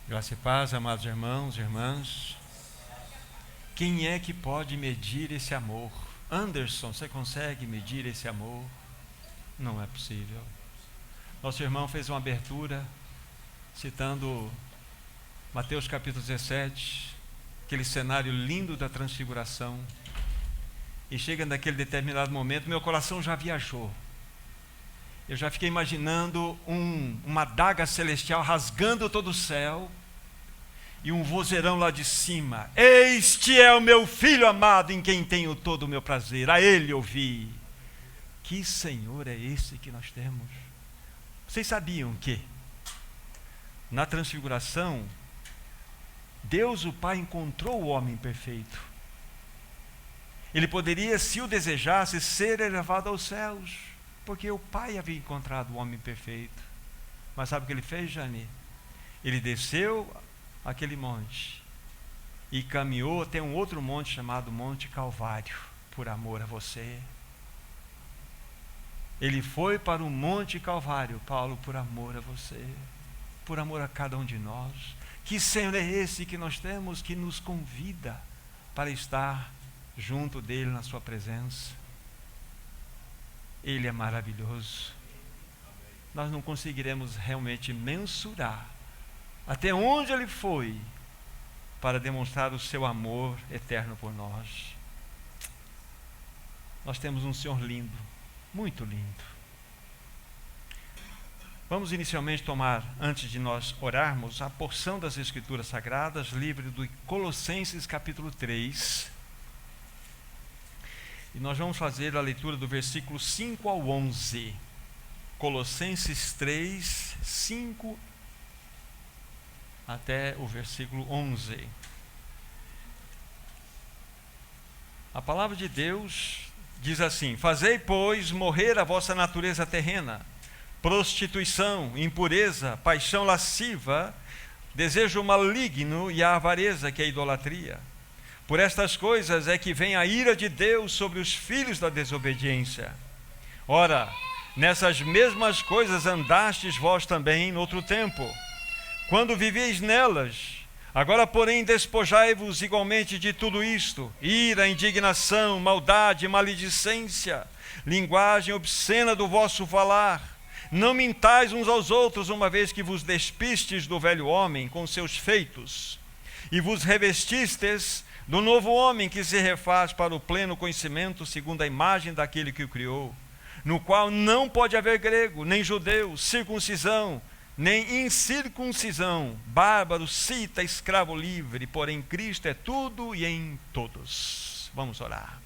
Graça e paz, amados irmãos e irmãs. Quem é que pode medir esse amor? Anderson, você consegue medir esse amor? Não é possível. Nosso irmão fez uma abertura citando Mateus capítulo 17, aquele cenário lindo da transfiguração. E chega naquele determinado momento, meu coração já viajou. Eu já fiquei imaginando uma adaga celestial rasgando todo o céu e um vozeirão lá de cima: este é o meu filho amado em quem tenho todo o meu prazer, a ele ouvi. Que Senhor é esse que nós temos? Vocês sabiam que na transfiguração Deus o Pai encontrou o homem perfeito? Ele poderia, se o desejasse, ser elevado aos céus, porque o Pai havia encontrado o homem perfeito. Mas sabe o que ele fez, Jane? Ele desceu aquele monte e caminhou até um outro monte chamado Monte Calvário, por amor a você. Ele foi para o Monte Calvário, Paulo, por amor a você, por amor a cada um de nós. Que Senhor é esse que nós temos, que nos convida para estar junto dele na sua presença? Ele é maravilhoso. Nós não conseguiremos realmente mensurar até onde ele foi para demonstrar o seu amor eterno por nós. Nós temos um Senhor lindo, muito lindo. Vamos inicialmente tomar, antes de nós orarmos, a porção das Escrituras Sagradas, livro do Colossenses capítulo 3. E nós vamos fazer a leitura do versículo 5 ao 11. Colossenses 3, 5 até o versículo 11. A palavra de Deus diz assim: fazei, pois, morrer a vossa natureza terrena, prostituição, impureza, paixão lasciva, desejo maligno e a avareza, que é a idolatria. Por estas coisas é que vem a ira de Deus sobre os filhos da desobediência. Ora, nessas mesmas coisas andastes vós também no outro tempo, quando vivíeis nelas. Agora, porém, despojai-vos igualmente de tudo isto: ira, indignação, maldade, maledicência, linguagem obscena do vosso falar. Não mintais uns aos outros, uma vez que vos despistes do velho homem com seus feitos, e vos revestistes do novo homem, que se refaz para o pleno conhecimento segundo a imagem daquele que o criou, no qual não pode haver grego, nem judeu, circuncisão, nem incircuncisão, bárbaro, cita, escravo livre, porém Cristo é tudo e em todos. Vamos orar.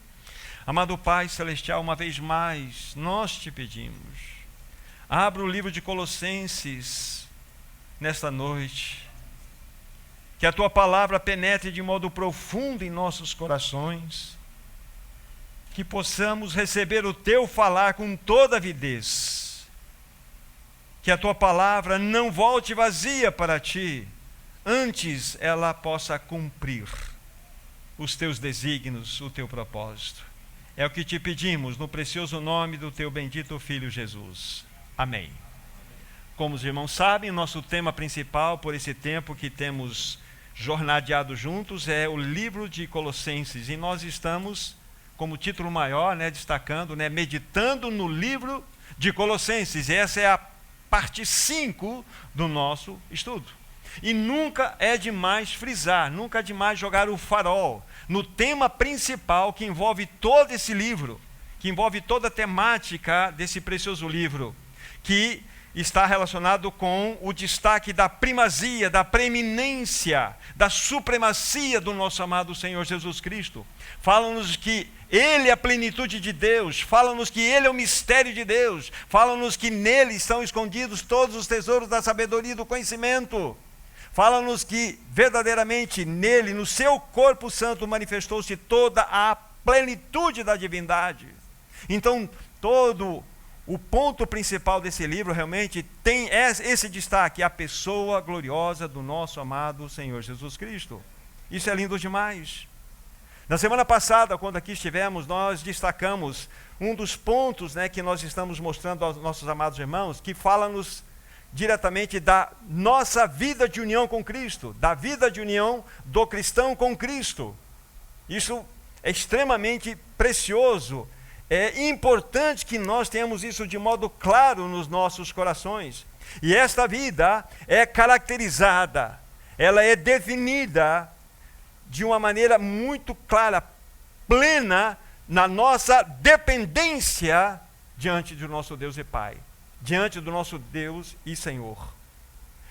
Amado Pai Celestial, uma vez mais nós te pedimos, abra o livro de Colossenses nesta noite, que a tua palavra penetre de modo profundo em nossos corações, que possamos receber o teu falar com toda avidez, que a tua palavra não volte vazia para ti, antes ela possa cumprir os teus desígnios, o teu propósito. É o que te pedimos no precioso nome do teu bendito Filho Jesus. Amém. Como os irmãos sabem, nosso tema principal por esse tempo que temos jornadeado juntos é o livro de Colossenses, e nós estamos, como título maior, destacando, meditando no livro de Colossenses. E essa é a parte 5 do nosso estudo. E nunca é demais frisar, nunca é demais jogar o farol no tema principal que envolve todo esse livro, que envolve toda a temática desse precioso livro, que está relacionado com o destaque da primazia, da preeminência, da supremacia do nosso amado Senhor Jesus Cristo. Fala-nos que Ele é a plenitude de Deus, fala-nos que Ele é o mistério de Deus, fala-nos que nele estão escondidos todos os tesouros da sabedoria e do conhecimento. Fala-nos que verdadeiramente nele, no seu corpo santo, manifestou-se toda a plenitude da divindade. Então, todo o ponto principal desse livro realmente tem esse destaque: a pessoa gloriosa do nosso amado Senhor Jesus Cristo. Isso é lindo demais. Na semana passada, quando aqui estivemos, nós destacamos um dos pontos que nós estamos mostrando aos nossos amados irmãos, que fala-nos diretamente da nossa vida de união com Cristo, da vida de união do cristão com Cristo. Isso é extremamente precioso. É importante que nós tenhamos isso de modo claro nos nossos corações. E esta vida é caracterizada, ela é definida de uma maneira muito clara, plena, na nossa dependência diante do nosso Deus e Pai, diante do nosso Deus e Senhor.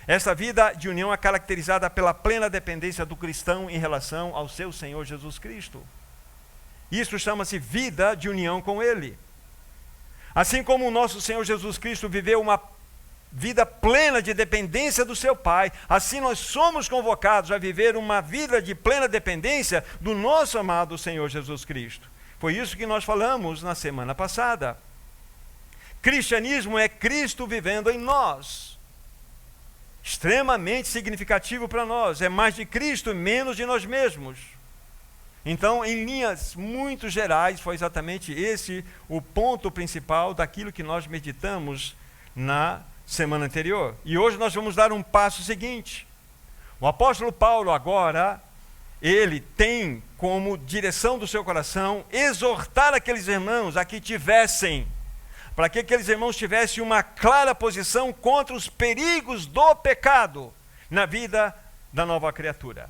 Essa vida de união é caracterizada pela plena dependência do cristão em relação ao seu Senhor Jesus Cristo. Isso chama-se vida de união com Ele. Assim como o nosso Senhor Jesus Cristo viveu uma vida plena de dependência do seu Pai, assim nós somos convocados a viver uma vida de plena dependência do nosso amado Senhor Jesus Cristo. Foi isso que nós falamos na semana passada. Cristianismo é Cristo vivendo em nós. Extremamente significativo para nós. É mais de Cristo e menos de nós mesmos. Então, em linhas muito gerais, foi exatamente esse o ponto principal daquilo que nós meditamos na semana anterior. E hoje nós vamos dar um passo seguinte. O apóstolo Paulo agora, ele tem como direção do seu coração exortar aqueles irmãos a que tivessem, para que aqueles irmãos tivessem uma clara posição contra os perigos do pecado na vida da nova criatura.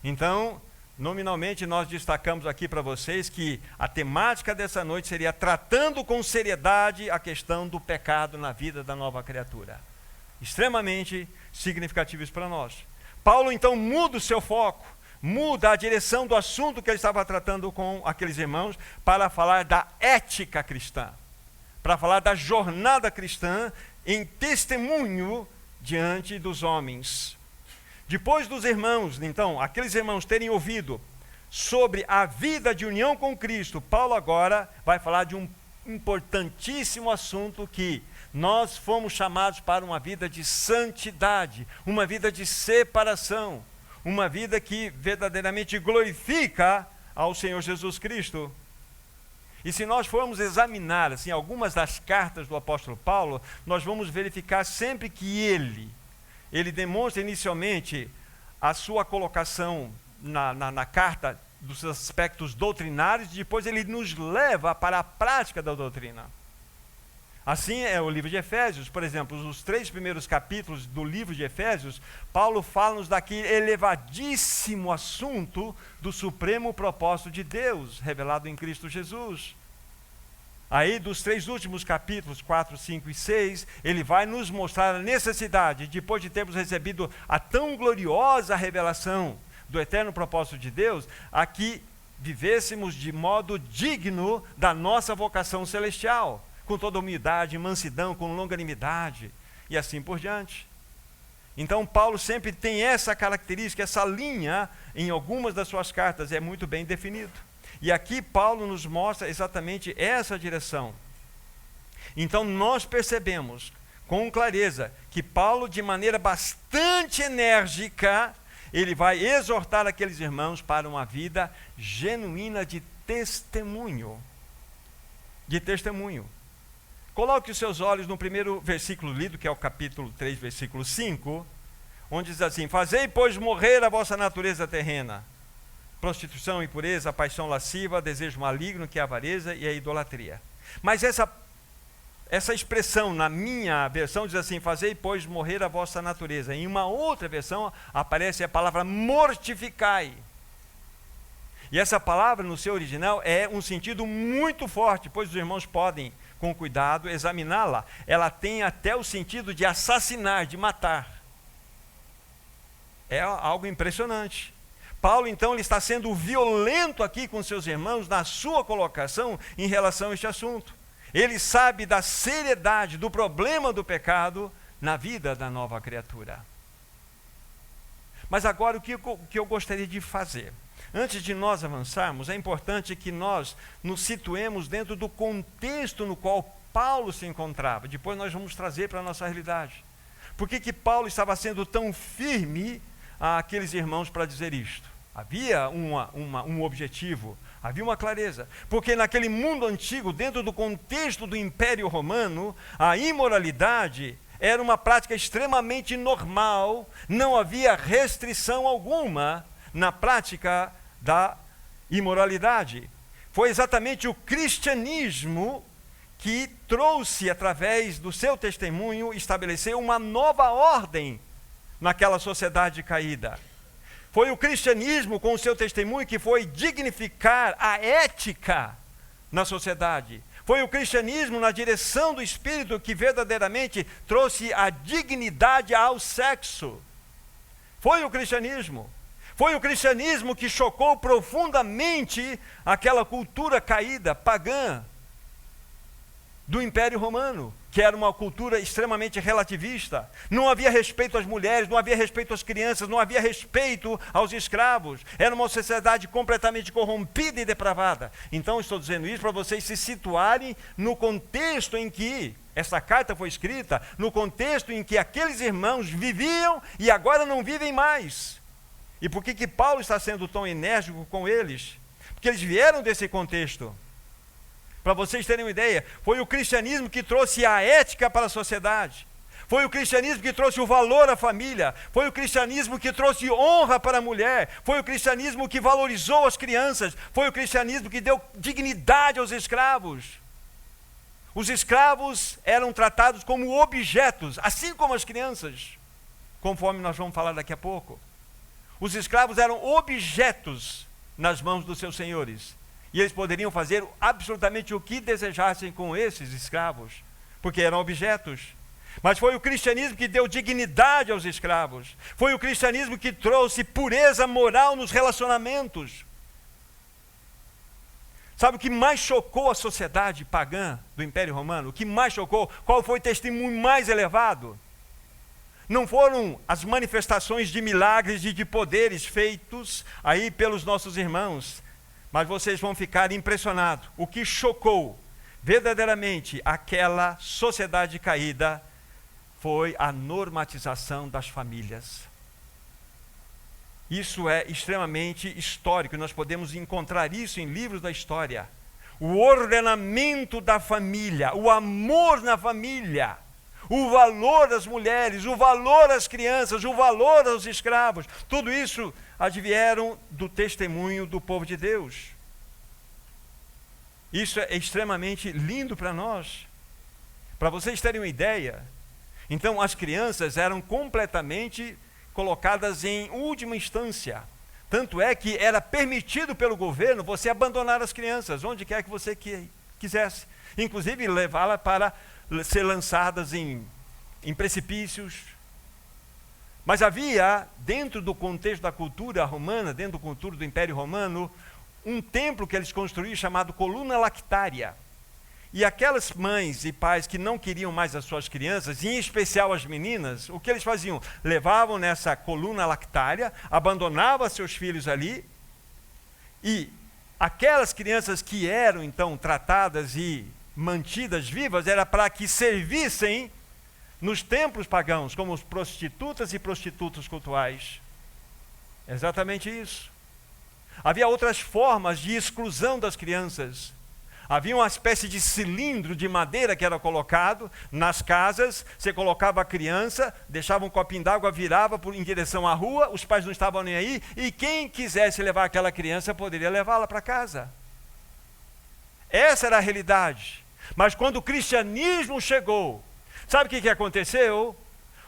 Então, nominalmente nós destacamos aqui para vocês que a temática dessa noite seria tratando com seriedade a questão do pecado na vida da nova criatura. Extremamente significativos para nós. Paulo então muda o seu foco, muda a direção do assunto que ele estava tratando com aqueles irmãos para falar da ética cristã, para falar da jornada cristã em testemunho diante dos homens. Depois dos irmãos, então, aqueles irmãos terem ouvido sobre a vida de união com Cristo, Paulo agora vai falar de um importantíssimo assunto que nós fomos chamados para uma vida de santidade, uma vida de separação, uma vida que verdadeiramente glorifica ao Senhor Jesus Cristo. E se nós formos examinar assim, algumas das cartas do apóstolo Paulo, nós vamos verificar sempre que ele demonstra inicialmente a sua colocação na carta dos aspectos doutrinários, e depois ele nos leva para a prática da doutrina. Assim é o livro de Efésios, por exemplo, os 3 primeiros capítulos do livro de Efésios, Paulo fala-nos daquele elevadíssimo assunto do supremo propósito de Deus, revelado em Cristo Jesus. Aí, dos 3 últimos capítulos, 4, 5 e 6, ele vai nos mostrar a necessidade, depois de termos recebido a tão gloriosa revelação do eterno propósito de Deus, a que vivêssemos de modo digno da nossa vocação celestial, com toda humildade, mansidão, com longanimidade, e assim por diante. Então, Paulo sempre tem essa característica, essa linha, em algumas das suas cartas, é muito bem definido. E aqui Paulo nos mostra exatamente essa direção. Então nós percebemos com clareza que Paulo, de maneira bastante enérgica, ele vai exortar aqueles irmãos para uma vida genuína de testemunho. De testemunho. Coloque os seus olhos no primeiro versículo lido, que é o capítulo 3, versículo 5, onde diz assim: fazei, pois, morrer a vossa natureza terrena, prostituição, impureza, paixão lasciva, desejo maligno, que é a avareza e a idolatria. Mas essa expressão, na minha versão, diz assim: fazei, pois, morrer a vossa natureza. Em uma outra versão, aparece a palavra mortificai. E essa palavra, no seu original, é um sentido muito forte, pois os irmãos podem, com cuidado, examiná-la. Ela tem até o sentido de assassinar, de matar. É algo impressionante. Paulo, então, ele está sendo violento aqui com seus irmãos na sua colocação em relação a este assunto. Ele sabe da seriedade do problema do pecado na vida da nova criatura. Mas agora, o que eu gostaria de fazer? Antes de nós avançarmos, é importante que nós nos situemos dentro do contexto no qual Paulo se encontrava. Depois nós vamos trazer para a nossa realidade. Por que Paulo estava sendo tão firme àqueles irmãos para dizer isto? Havia um objetivo, havia uma clareza. Porque naquele mundo antigo, dentro do contexto do Império Romano, a imoralidade era uma prática extremamente normal, não havia restrição alguma na prática da imoralidade. Foi exatamente o cristianismo que trouxe, através do seu testemunho, estabeleceu uma nova ordem naquela sociedade caída. Foi o cristianismo, com o seu testemunho, que foi dignificar a ética na sociedade. Foi o cristianismo, na direção do Espírito, que verdadeiramente trouxe a dignidade ao sexo. Foi o cristianismo. Foi o cristianismo que chocou profundamente aquela cultura caída, pagã, do Império Romano, que era uma cultura extremamente relativista. Não havia respeito às mulheres, não havia respeito às crianças, não havia respeito aos escravos. Era uma sociedade completamente corrompida e depravada. Então, estou dizendo isso para vocês se situarem no contexto em que essa carta foi escrita, no contexto em que aqueles irmãos viviam e agora não vivem mais. E por que Paulo está sendo tão enérgico com eles? Porque eles vieram desse contexto. Para vocês terem uma ideia, foi o cristianismo que trouxe a ética para a sociedade. Foi o cristianismo que trouxe o valor à família. Foi o cristianismo que trouxe honra para a mulher. Foi o cristianismo que valorizou as crianças. Foi o cristianismo que deu dignidade aos escravos. Os escravos eram tratados como objetos, assim como as crianças, conforme nós vamos falar daqui a pouco. Os escravos eram objetos nas mãos dos seus senhores. E eles poderiam fazer absolutamente o que desejassem com esses escravos, porque eram objetos. Mas foi o cristianismo que deu dignidade aos escravos. Foi o cristianismo que trouxe pureza moral nos relacionamentos. Sabe o que mais chocou a sociedade pagã do Império Romano? O que mais chocou? Qual foi o testemunho mais elevado? Não foram as manifestações de milagres e de poderes feitos aí pelos nossos irmãos, mas vocês vão ficar impressionados. O que chocou verdadeiramente aquela sociedade caída foi a normatização das famílias. Isso é extremamente histórico, nós podemos encontrar isso em livros da história. O ordenamento da família, o amor na família, o valor das mulheres, o valor às crianças, o valor aos escravos, tudo isso advieram do testemunho do povo de Deus. Isso é extremamente lindo para nós. Para vocês terem uma ideia, então as crianças eram completamente colocadas em última instância. Tanto é que era permitido pelo governo você abandonar as crianças, onde quer que você quisesse. Inclusive levá-las para ser lançadas em precipícios. Mas havia, dentro do contexto da cultura romana, dentro da cultura do Império Romano, um templo que eles construíram chamado Coluna Lactária. E aquelas mães e pais que não queriam mais as suas crianças, em especial as meninas, o que eles faziam? Levavam nessa coluna lactária, abandonavam seus filhos ali, e aquelas crianças que eram então tratadas e mantidas vivas, era para que servissem nos templos pagãos, como prostitutas e prostitutos cultuais. Exatamente isso. Havia outras formas de exclusão das crianças. Havia uma espécie de cilindro de madeira que era colocado nas casas. Você colocava a criança, deixava um copinho d'água, virava em direção à rua, os pais não estavam nem aí, e quem quisesse levar aquela criança poderia levá-la para casa. Essa era a realidade. Mas quando o cristianismo chegou, sabe o que aconteceu?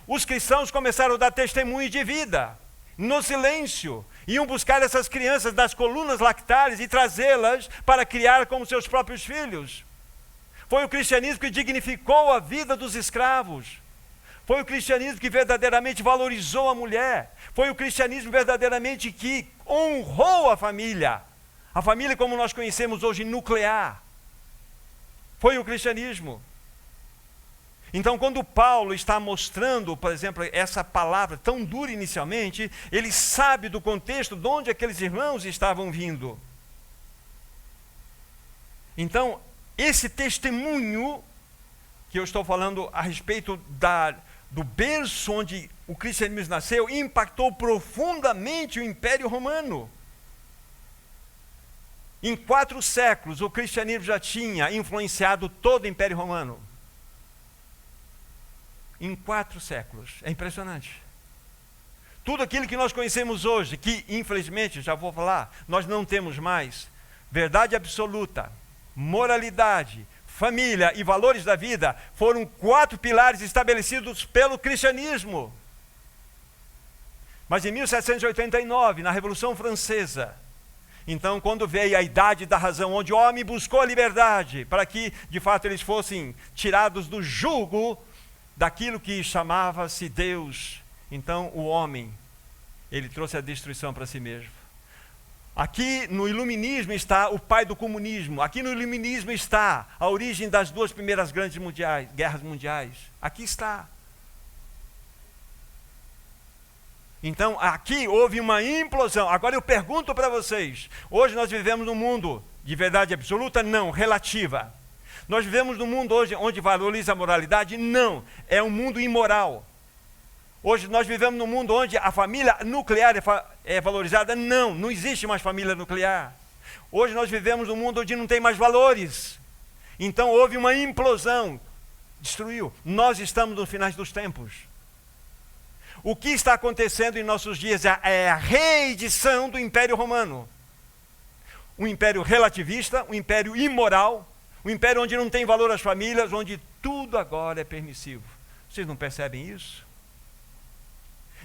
Os cristãos começaram a dar testemunho de vida, no silêncio. Iam buscar essas crianças das colunas lactárias e trazê-las para criar como seus próprios filhos. Foi o cristianismo que dignificou a vida dos escravos. Foi o cristianismo que verdadeiramente valorizou a mulher. Foi o cristianismo verdadeiramente que honrou a família. A família como nós conhecemos hoje, nuclear. Foi o cristianismo. Então, quando Paulo está mostrando, por exemplo, essa palavra tão dura inicialmente, ele sabe do contexto de onde aqueles irmãos estavam vindo. Então, esse testemunho que eu estou falando a respeito do berço onde o cristianismo nasceu, impactou profundamente o Império Romano. Em 4 séculos, o cristianismo já tinha influenciado todo o Império Romano. em 4 séculos. É impressionante. Tudo aquilo que nós conhecemos hoje, que infelizmente, já vou falar, nós não temos mais, verdade absoluta, moralidade, família e valores da vida, foram 4 pilares estabelecidos pelo cristianismo. Mas em 1789, na Revolução Francesa, então quando veio a idade da razão, onde o homem buscou a liberdade, para que de fato eles fossem tirados do jugo daquilo que chamava-se Deus, então o homem, ele trouxe a destruição para si mesmo. Aqui no iluminismo está o pai do comunismo. Aqui no iluminismo está a origem das 2 primeiras grandes guerras mundiais. Aqui está. Então aqui houve uma implosão. Agora eu pergunto para vocês, hoje nós vivemos num mundo de verdade absoluta? Não, relativa. Nós vivemos num mundo hoje onde valoriza a moralidade? Não, é um mundo imoral. Hoje nós vivemos num mundo onde a família nuclear é valorizada? Não, não existe mais família nuclear. Hoje nós vivemos num mundo onde não tem mais valores. Então houve uma implosão, destruiu. Nós estamos nos finais dos tempos. O que está acontecendo em nossos dias é a reedição do Império Romano. Um império relativista, um império imoral, um império onde não tem valor às famílias, onde tudo agora é permissivo. Vocês não percebem isso?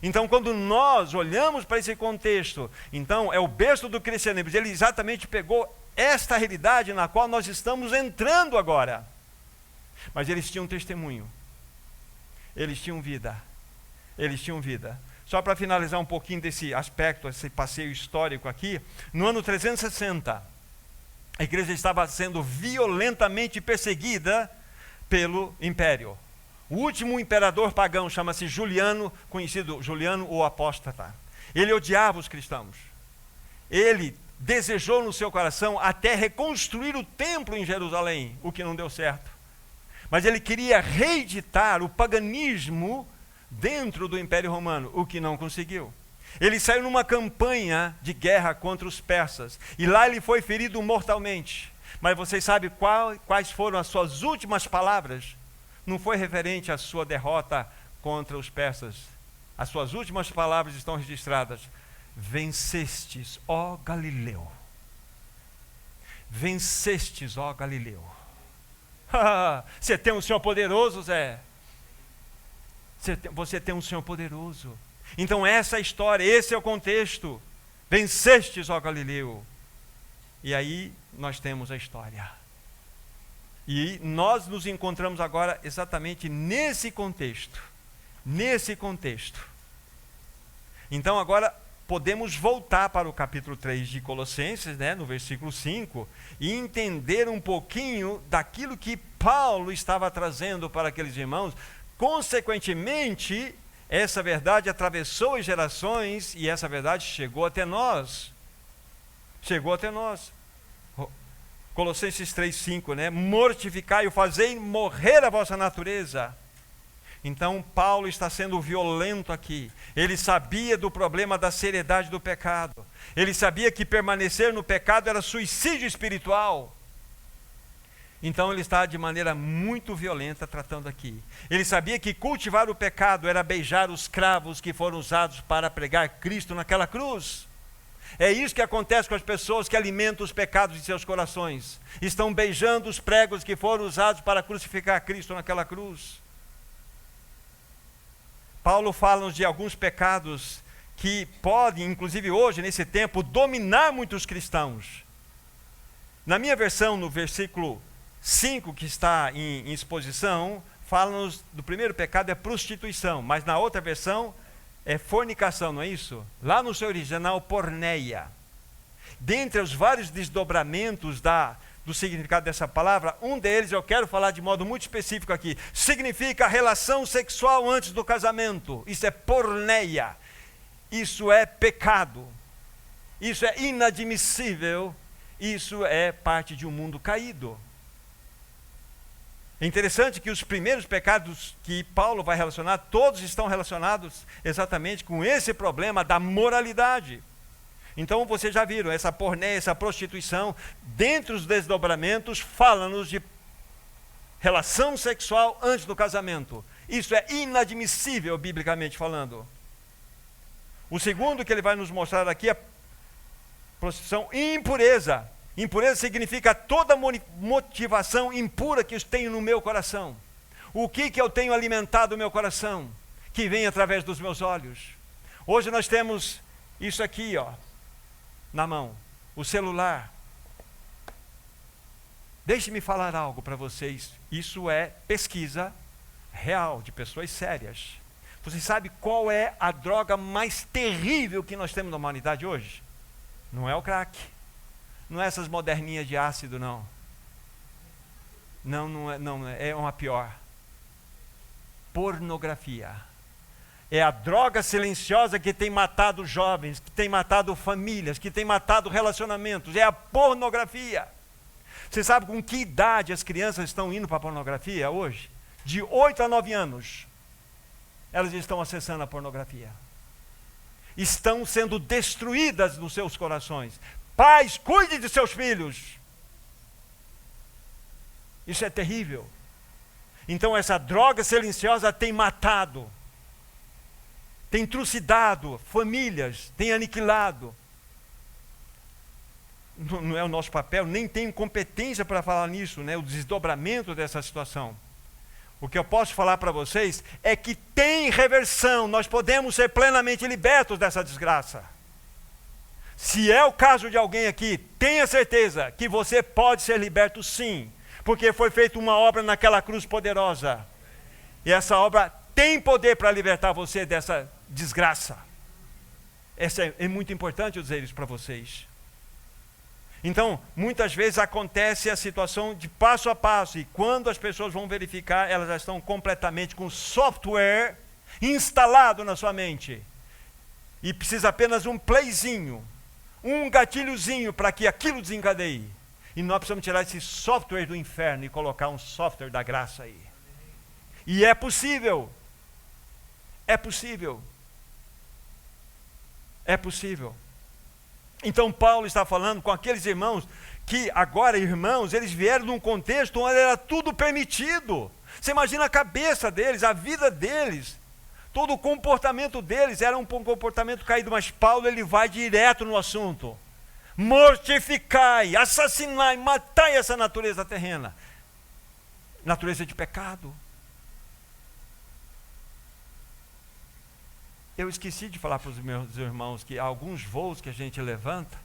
Então, quando nós olhamos para esse contexto, então é o berço do cristianismo. Ele exatamente pegou esta realidade na qual nós estamos entrando agora. Mas eles tinham testemunho. Eles tinham vida. Eles tinham vida. Só para finalizar um pouquinho desse aspecto, esse passeio histórico aqui, no ano 360, a igreja estava sendo violentamente perseguida pelo império. O último imperador pagão chama-se Juliano, conhecido Juliano o Apóstata. Ele odiava os cristãos. Ele desejou no seu coração até reconstruir o templo em Jerusalém, o que não deu certo. Mas ele queria reeditar o paganismo dentro do Império Romano, o que não conseguiu. Ele saiu numa campanha de guerra contra os persas, e lá ele foi ferido mortalmente. Mas vocês sabem quais foram as suas últimas palavras? Não foi referente à sua derrota contra os persas. As suas últimas palavras estão registradas: vencestes, ó Galileu. Vencestes, ó Galileu. Você tem um Senhor poderoso, Zé. Você tem um Senhor poderoso. Então essa é a história, esse é o contexto. Vencestes, ó Galileu. E aí nós temos a história. E nós nos encontramos agora exatamente nesse contexto. Nesse contexto. Então agora podemos voltar para o capítulo 3 de Colossenses, né, no versículo 5, e entender um pouquinho daquilo que Paulo estava trazendo para aqueles irmãos. Consequentemente, essa verdade atravessou as gerações e essa verdade chegou até nós. Chegou até nós. Colossenses 3:5, né? Mortificai-o, fazei morrer a vossa natureza. Então, Paulo está sendo violento aqui. Ele sabia do problema da seriedade do pecado. Ele sabia que permanecer no pecado era suicídio espiritual. Então ele está de maneira muito violenta tratando aqui. Ele sabia que cultivar o pecado era beijar os cravos que foram usados para pregar Cristo naquela cruz. É isso que acontece com as pessoas que alimentam os pecados de seus corações. Estão beijando os pregos que foram usados para crucificar Cristo naquela cruz. Paulo fala-nos de alguns pecados que podem, inclusive hoje, nesse tempo, dominar muitos cristãos. Na minha versão, no versículo 5 que está em exposição, fala-nos do primeiro pecado, é prostituição, mas na outra versão é fornicação, não é isso? Lá no seu original, porneia. Dentre os vários desdobramentos do significado dessa palavra, um deles eu quero falar de modo muito específico aqui. Significa relação sexual antes do casamento. Isso é porneia. Isso é pecado. Isso é inadmissível. Isso é parte de um mundo caído. É interessante que os primeiros pecados que Paulo vai relacionar, todos estão relacionados exatamente com esse problema da moralidade. Então vocês já viram, essa porneia, essa prostituição, dentre os desdobramentos, fala-nos de relação sexual antes do casamento. Isso é inadmissível, biblicamente falando. O segundo que ele vai nos mostrar aqui é prostituição e impureza. Impureza significa toda motivação impura que eu tenho no meu coração. O que eu tenho alimentado o meu coração? Que vem através dos meus olhos. Hoje nós temos isso aqui, ó, na mão, o celular. Deixe-me falar algo para vocês. Isso é pesquisa real, de pessoas sérias. Você sabe qual é a droga mais terrível que nós temos na humanidade hoje? Não é o crack. Não é essas moderninhas de ácido, não. Não é. É uma pior. Pornografia. É a droga silenciosa que tem matado jovens, que tem matado famílias, que tem matado relacionamentos. É a pornografia. Você sabe com que idade as crianças estão indo para a pornografia hoje? De 8 a 9 anos. Elas estão acessando a pornografia. Estão sendo destruídas nos seus corações. Pais, cuide de seus filhos. Isso é terrível. Então essa droga silenciosa tem matado, tem trucidado famílias, tem aniquilado. Não é o nosso papel, nem tenho competência para falar nisso, né? O desdobramento dessa situação. O que eu posso falar para vocês é que tem reversão, nós podemos ser plenamente libertos dessa desgraça. Se é o caso de alguém aqui, tenha certeza que você pode ser liberto sim, porque foi feita uma obra naquela cruz poderosa. E essa obra tem poder para libertar você dessa desgraça. É muito importante eu dizer isso para vocês. Então, muitas vezes acontece a situação de passo a passo, e quando as pessoas vão verificar, elas já estão completamente com software instalado na sua mente. E precisa apenas um playzinho, um gatilhozinho para que aquilo desencadeie. E nós precisamos tirar esse software do inferno e colocar um software da graça aí. E é possível. É possível. É possível. Então Paulo está falando com aqueles irmãos que agora, irmãos, eles vieram num contexto onde era tudo permitido. Você imagina a cabeça deles, a vida deles, todo o comportamento deles era um comportamento caído, mas Paulo ele vai direto no assunto. Mortificai, assassinai, matai essa natureza terrena. Natureza de pecado. Eu esqueci de falar para os meus irmãos que alguns voos que a gente levanta,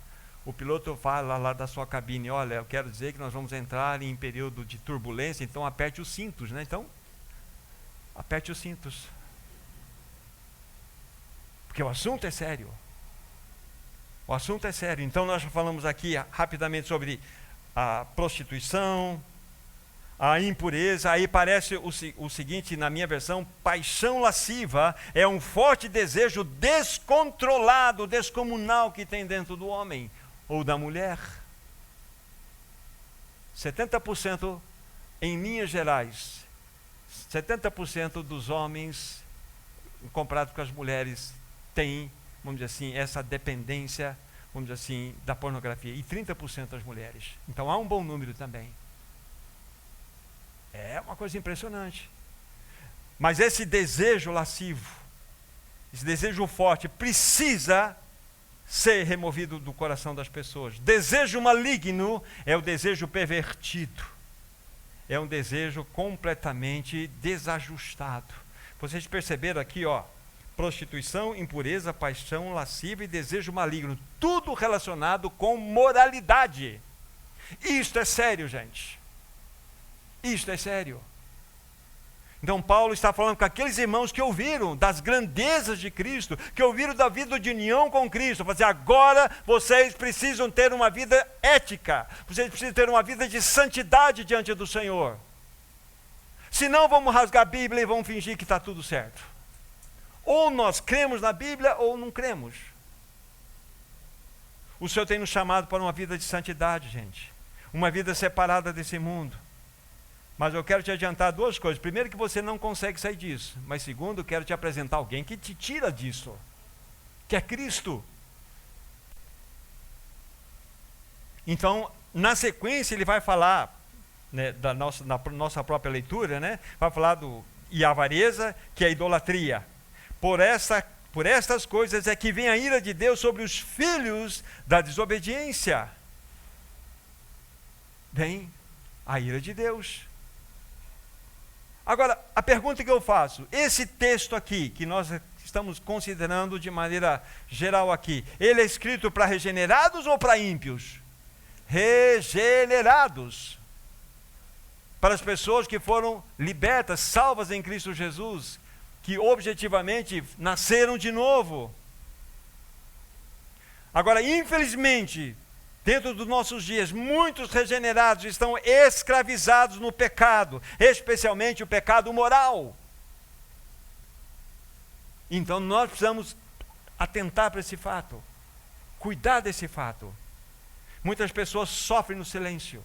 o piloto fala lá da sua cabine, olha, eu quero dizer que nós vamos entrar em período de turbulência, então aperte os cintos, né? Então, aperte os cintos. Porque o assunto é sério. O assunto é sério. Então nós falamos aqui rapidamente sobre a prostituição, a impureza. Aí parece o seguinte na minha versão: paixão lasciva é um forte desejo descontrolado, descomunal que tem dentro do homem ou da mulher. 70% em linhas gerais, 70% dos homens comparado com as mulheres têm, vamos dizer assim, essa dependência, vamos dizer assim, da pornografia, e 30% as mulheres. Então há um bom número também. É uma coisa impressionante. Mas esse desejo lascivo, esse desejo forte, precisa ser removido do coração das pessoas. Desejo maligno é o desejo pervertido. É um desejo completamente desajustado. Vocês perceberam aqui, ó, prostituição, impureza, paixão lasciva e desejo maligno, tudo relacionado com moralidade. Isto é sério, gente. Isto é sério. Então Paulo está falando com aqueles irmãos que ouviram das grandezas de Cristo, que ouviram da vida de união com Cristo, fazer agora vocês precisam ter uma vida ética, vocês precisam ter uma vida de santidade diante do Senhor. Senão vamos rasgar a Bíblia e vamos fingir que está tudo certo. Ou nós cremos na Bíblia ou não cremos. O Senhor tem nos chamado para uma vida de santidade, gente. Uma vida separada desse mundo. Mas eu quero te adiantar duas coisas. Primeiro, que você não consegue sair disso. Mas segundo, eu quero te apresentar alguém que te tira disso. Que é Cristo. Então, na sequência, ele vai falar, né, na nossa própria leitura, né, vai falar e avareza, que é a idolatria. Por estas coisas é que vem a ira de Deus sobre os filhos da desobediência. Vem a ira de Deus. Agora, a pergunta que eu faço, esse texto aqui, que nós estamos considerando de maneira geral aqui, ele é escrito para regenerados ou para ímpios? Regenerados. Para as pessoas que foram libertas, salvas em Cristo Jesus, que objetivamente nasceram de novo. Agora, infelizmente, dentro dos nossos dias, muitos regenerados estão escravizados no pecado, especialmente o pecado moral. Então nós precisamos atentar para esse fato, cuidar desse fato. Muitas pessoas sofrem no silêncio,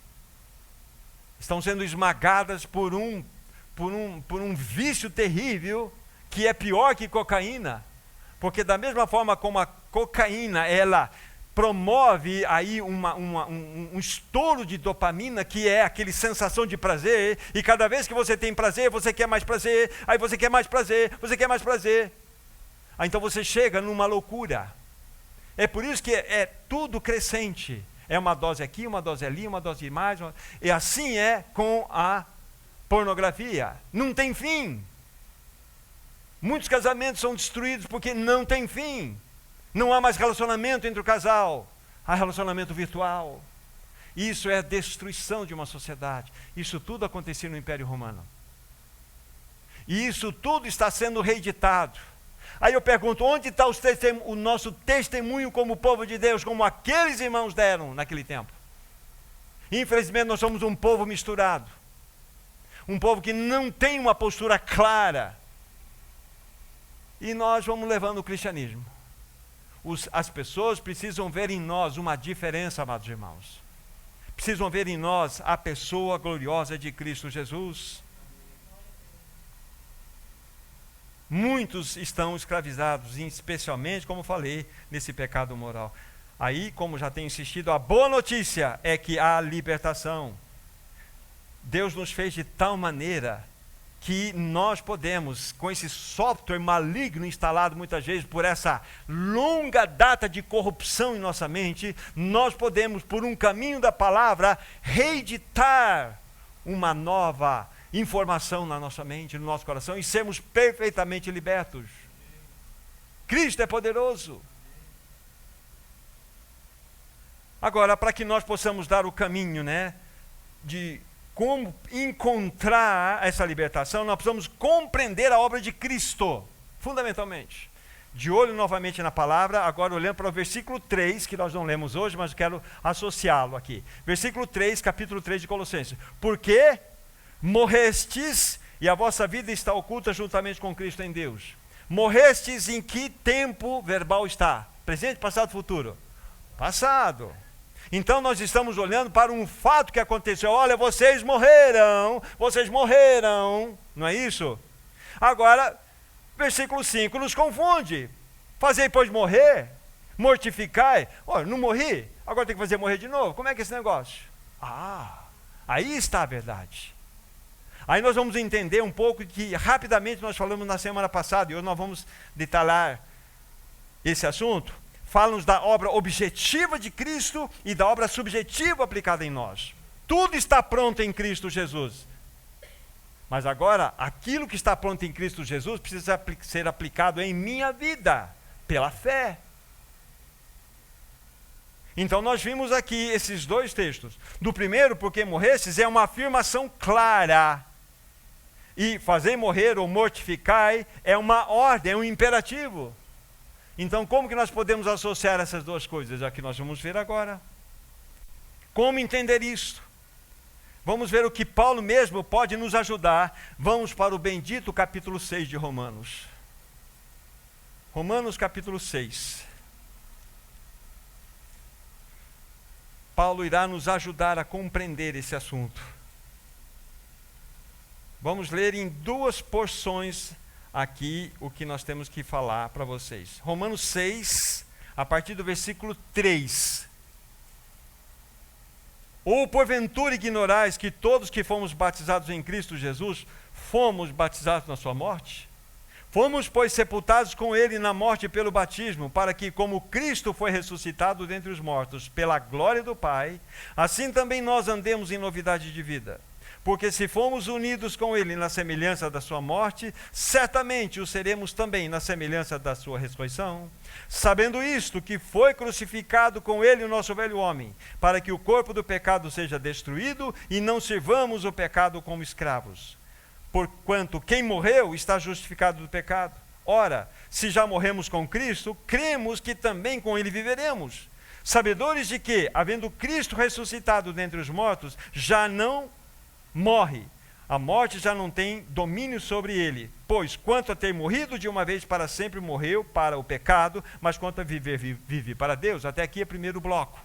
estão sendo esmagadas por um vício terrível, que é pior que cocaína, porque da mesma forma como a cocaína, ela promove aí um estouro de dopamina, que é aquela sensação de prazer, e cada vez que você tem prazer, você quer mais prazer, aí você quer mais prazer, você quer mais prazer. Então você chega numa loucura. É por isso que é tudo crescente. É uma dose aqui, uma dose ali, uma dose mais. E assim é com a pornografia. Não tem fim. Muitos casamentos são destruídos porque não tem fim. Não há mais relacionamento entre o casal. Há relacionamento virtual. Isso é a destruição de uma sociedade. Isso tudo acontecia no Império Romano. E isso tudo está sendo reeditado. Aí eu pergunto, onde está o nosso testemunho como povo de Deus, como aqueles irmãos deram naquele tempo? Infelizmente nós somos um povo misturado. Um povo que não tem uma postura clara. E nós vamos levando o cristianismo. As pessoas precisam ver em nós uma diferença, amados irmãos. Precisam ver em nós a pessoa gloriosa de Cristo Jesus. Muitos estão escravizados, especialmente, como falei, nesse pecado moral. Aí, como já tenho insistido, a boa notícia é que há libertação. Deus nos fez de tal maneira que nós podemos, com esse software maligno instalado muitas vezes por essa longa data de corrupção em nossa mente, nós podemos, por um caminho da palavra, reeditar uma nova informação na nossa mente, no nosso coração, e sermos perfeitamente libertos. Cristo é poderoso. Agora, para que nós possamos dar o caminho, de como encontrar essa libertação, nós precisamos compreender a obra de Cristo, fundamentalmente. De olho novamente na palavra, agora olhando para o versículo 3, que nós não lemos hoje, mas quero associá-lo aqui. Versículo 3, capítulo 3 de Colossenses. Porque morrestes e a vossa vida está oculta juntamente com Cristo em Deus. Morrestes em que tempo verbal está? Presente, passado, futuro? Passado. Então nós estamos olhando para um fato que aconteceu. Olha, vocês morreram, não é isso? Agora, versículo 5 nos confunde. Fazei, pois, morrer, mortificai. Olha, não morri, agora tem que fazer morrer de novo. Como é que é esse negócio? Aí está a verdade. Aí nós vamos entender um pouco que rapidamente nós falamos na semana passada, e hoje nós vamos detalhar esse assunto. Fala-nos da obra objetiva de Cristo e da obra subjetiva aplicada em nós. Tudo está pronto em Cristo Jesus. Mas agora, aquilo que está pronto em Cristo Jesus precisa ser aplicado em minha vida, pela fé. Então nós vimos aqui esses dois textos. Do primeiro, porque morrestes, é uma afirmação clara. E fazer morrer ou mortificai é uma ordem, é um imperativo. Então como que nós podemos associar essas duas coisas? É o que nós vamos ver agora. Como entender isso? Vamos ver o que Paulo mesmo pode nos ajudar. Vamos para o bendito capítulo 6 de Romanos. Romanos capítulo 6. Paulo irá nos ajudar a compreender esse assunto. Vamos ler em duas porções aqui o que nós temos que falar para vocês. Romanos 6, a partir do versículo 3. Ou porventura ignorais que todos que fomos batizados em Cristo Jesus, fomos batizados na sua morte? Fomos, pois, sepultados com ele na morte pelo batismo, para que, como Cristo foi ressuscitado dentre os mortos, pela glória do Pai, assim também nós andemos em novidade de vida. Porque se fomos unidos com ele na semelhança da sua morte, certamente o seremos também na semelhança da sua ressurreição. Sabendo isto, que foi crucificado com ele o nosso velho homem, para que o corpo do pecado seja destruído e não sirvamos o pecado como escravos. Porquanto quem morreu está justificado do pecado. Ora, se já morremos com Cristo, cremos que também com ele viveremos. Sabedores de que, havendo Cristo ressuscitado dentre os mortos, já não morre. A morte já não tem domínio sobre ele. Pois, quanto a ter morrido de uma vez para sempre, morreu para o pecado, mas quanto a viver, vive para Deus. Até aqui é o primeiro bloco.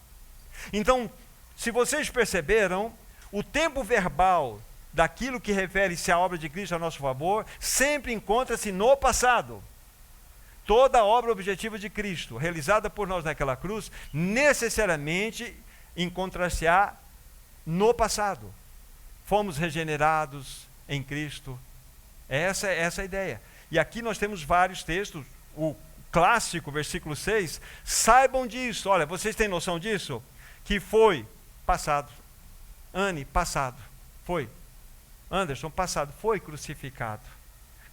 Então, se vocês perceberam, o tempo verbal daquilo que refere-se à obra de Cristo a nosso favor, sempre encontra-se no passado. Toda a obra objetiva de Cristo, realizada por nós naquela cruz, necessariamente encontrar-se-á no passado. Fomos regenerados em Cristo. Essa é a ideia. E aqui nós temos vários textos. O clássico, versículo 6, saibam disso. Olha, vocês têm noção disso? Que foi passado. Anne, passado. Foi. Anderson, passado, foi crucificado.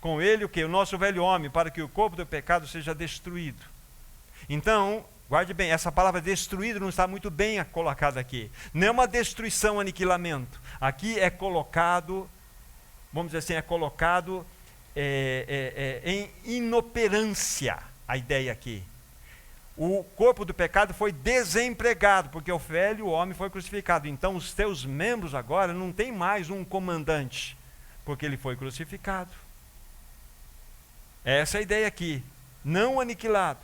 Com ele o que? O nosso velho homem, para que o corpo do pecado seja destruído. Então, guarde bem, essa palavra destruído não está muito bem colocada aqui. Não é uma destruição, aniquilamento. Aqui é colocado, vamos dizer assim, é colocado em inoperância, a ideia aqui. O corpo do pecado foi desempregado, porque o velho homem foi crucificado. Então os teus membros agora não tem mais um comandante, porque ele foi crucificado. Essa é a ideia aqui, não aniquilado.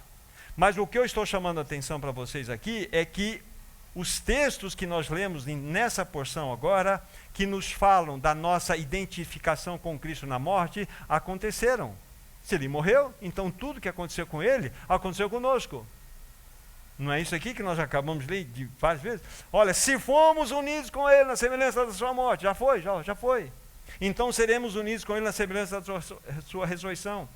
Mas o que eu estou chamando a atenção para vocês aqui é que os textos que nós lemos nessa porção agora, que nos falam da nossa identificação com Cristo na morte, aconteceram. Se ele morreu, então tudo que aconteceu com ele, aconteceu conosco. Não é isso aqui que nós acabamos de ler várias vezes? Olha, se fomos unidos com ele na semelhança da sua morte, já foi. Então seremos unidos com ele na semelhança da sua ressurreição.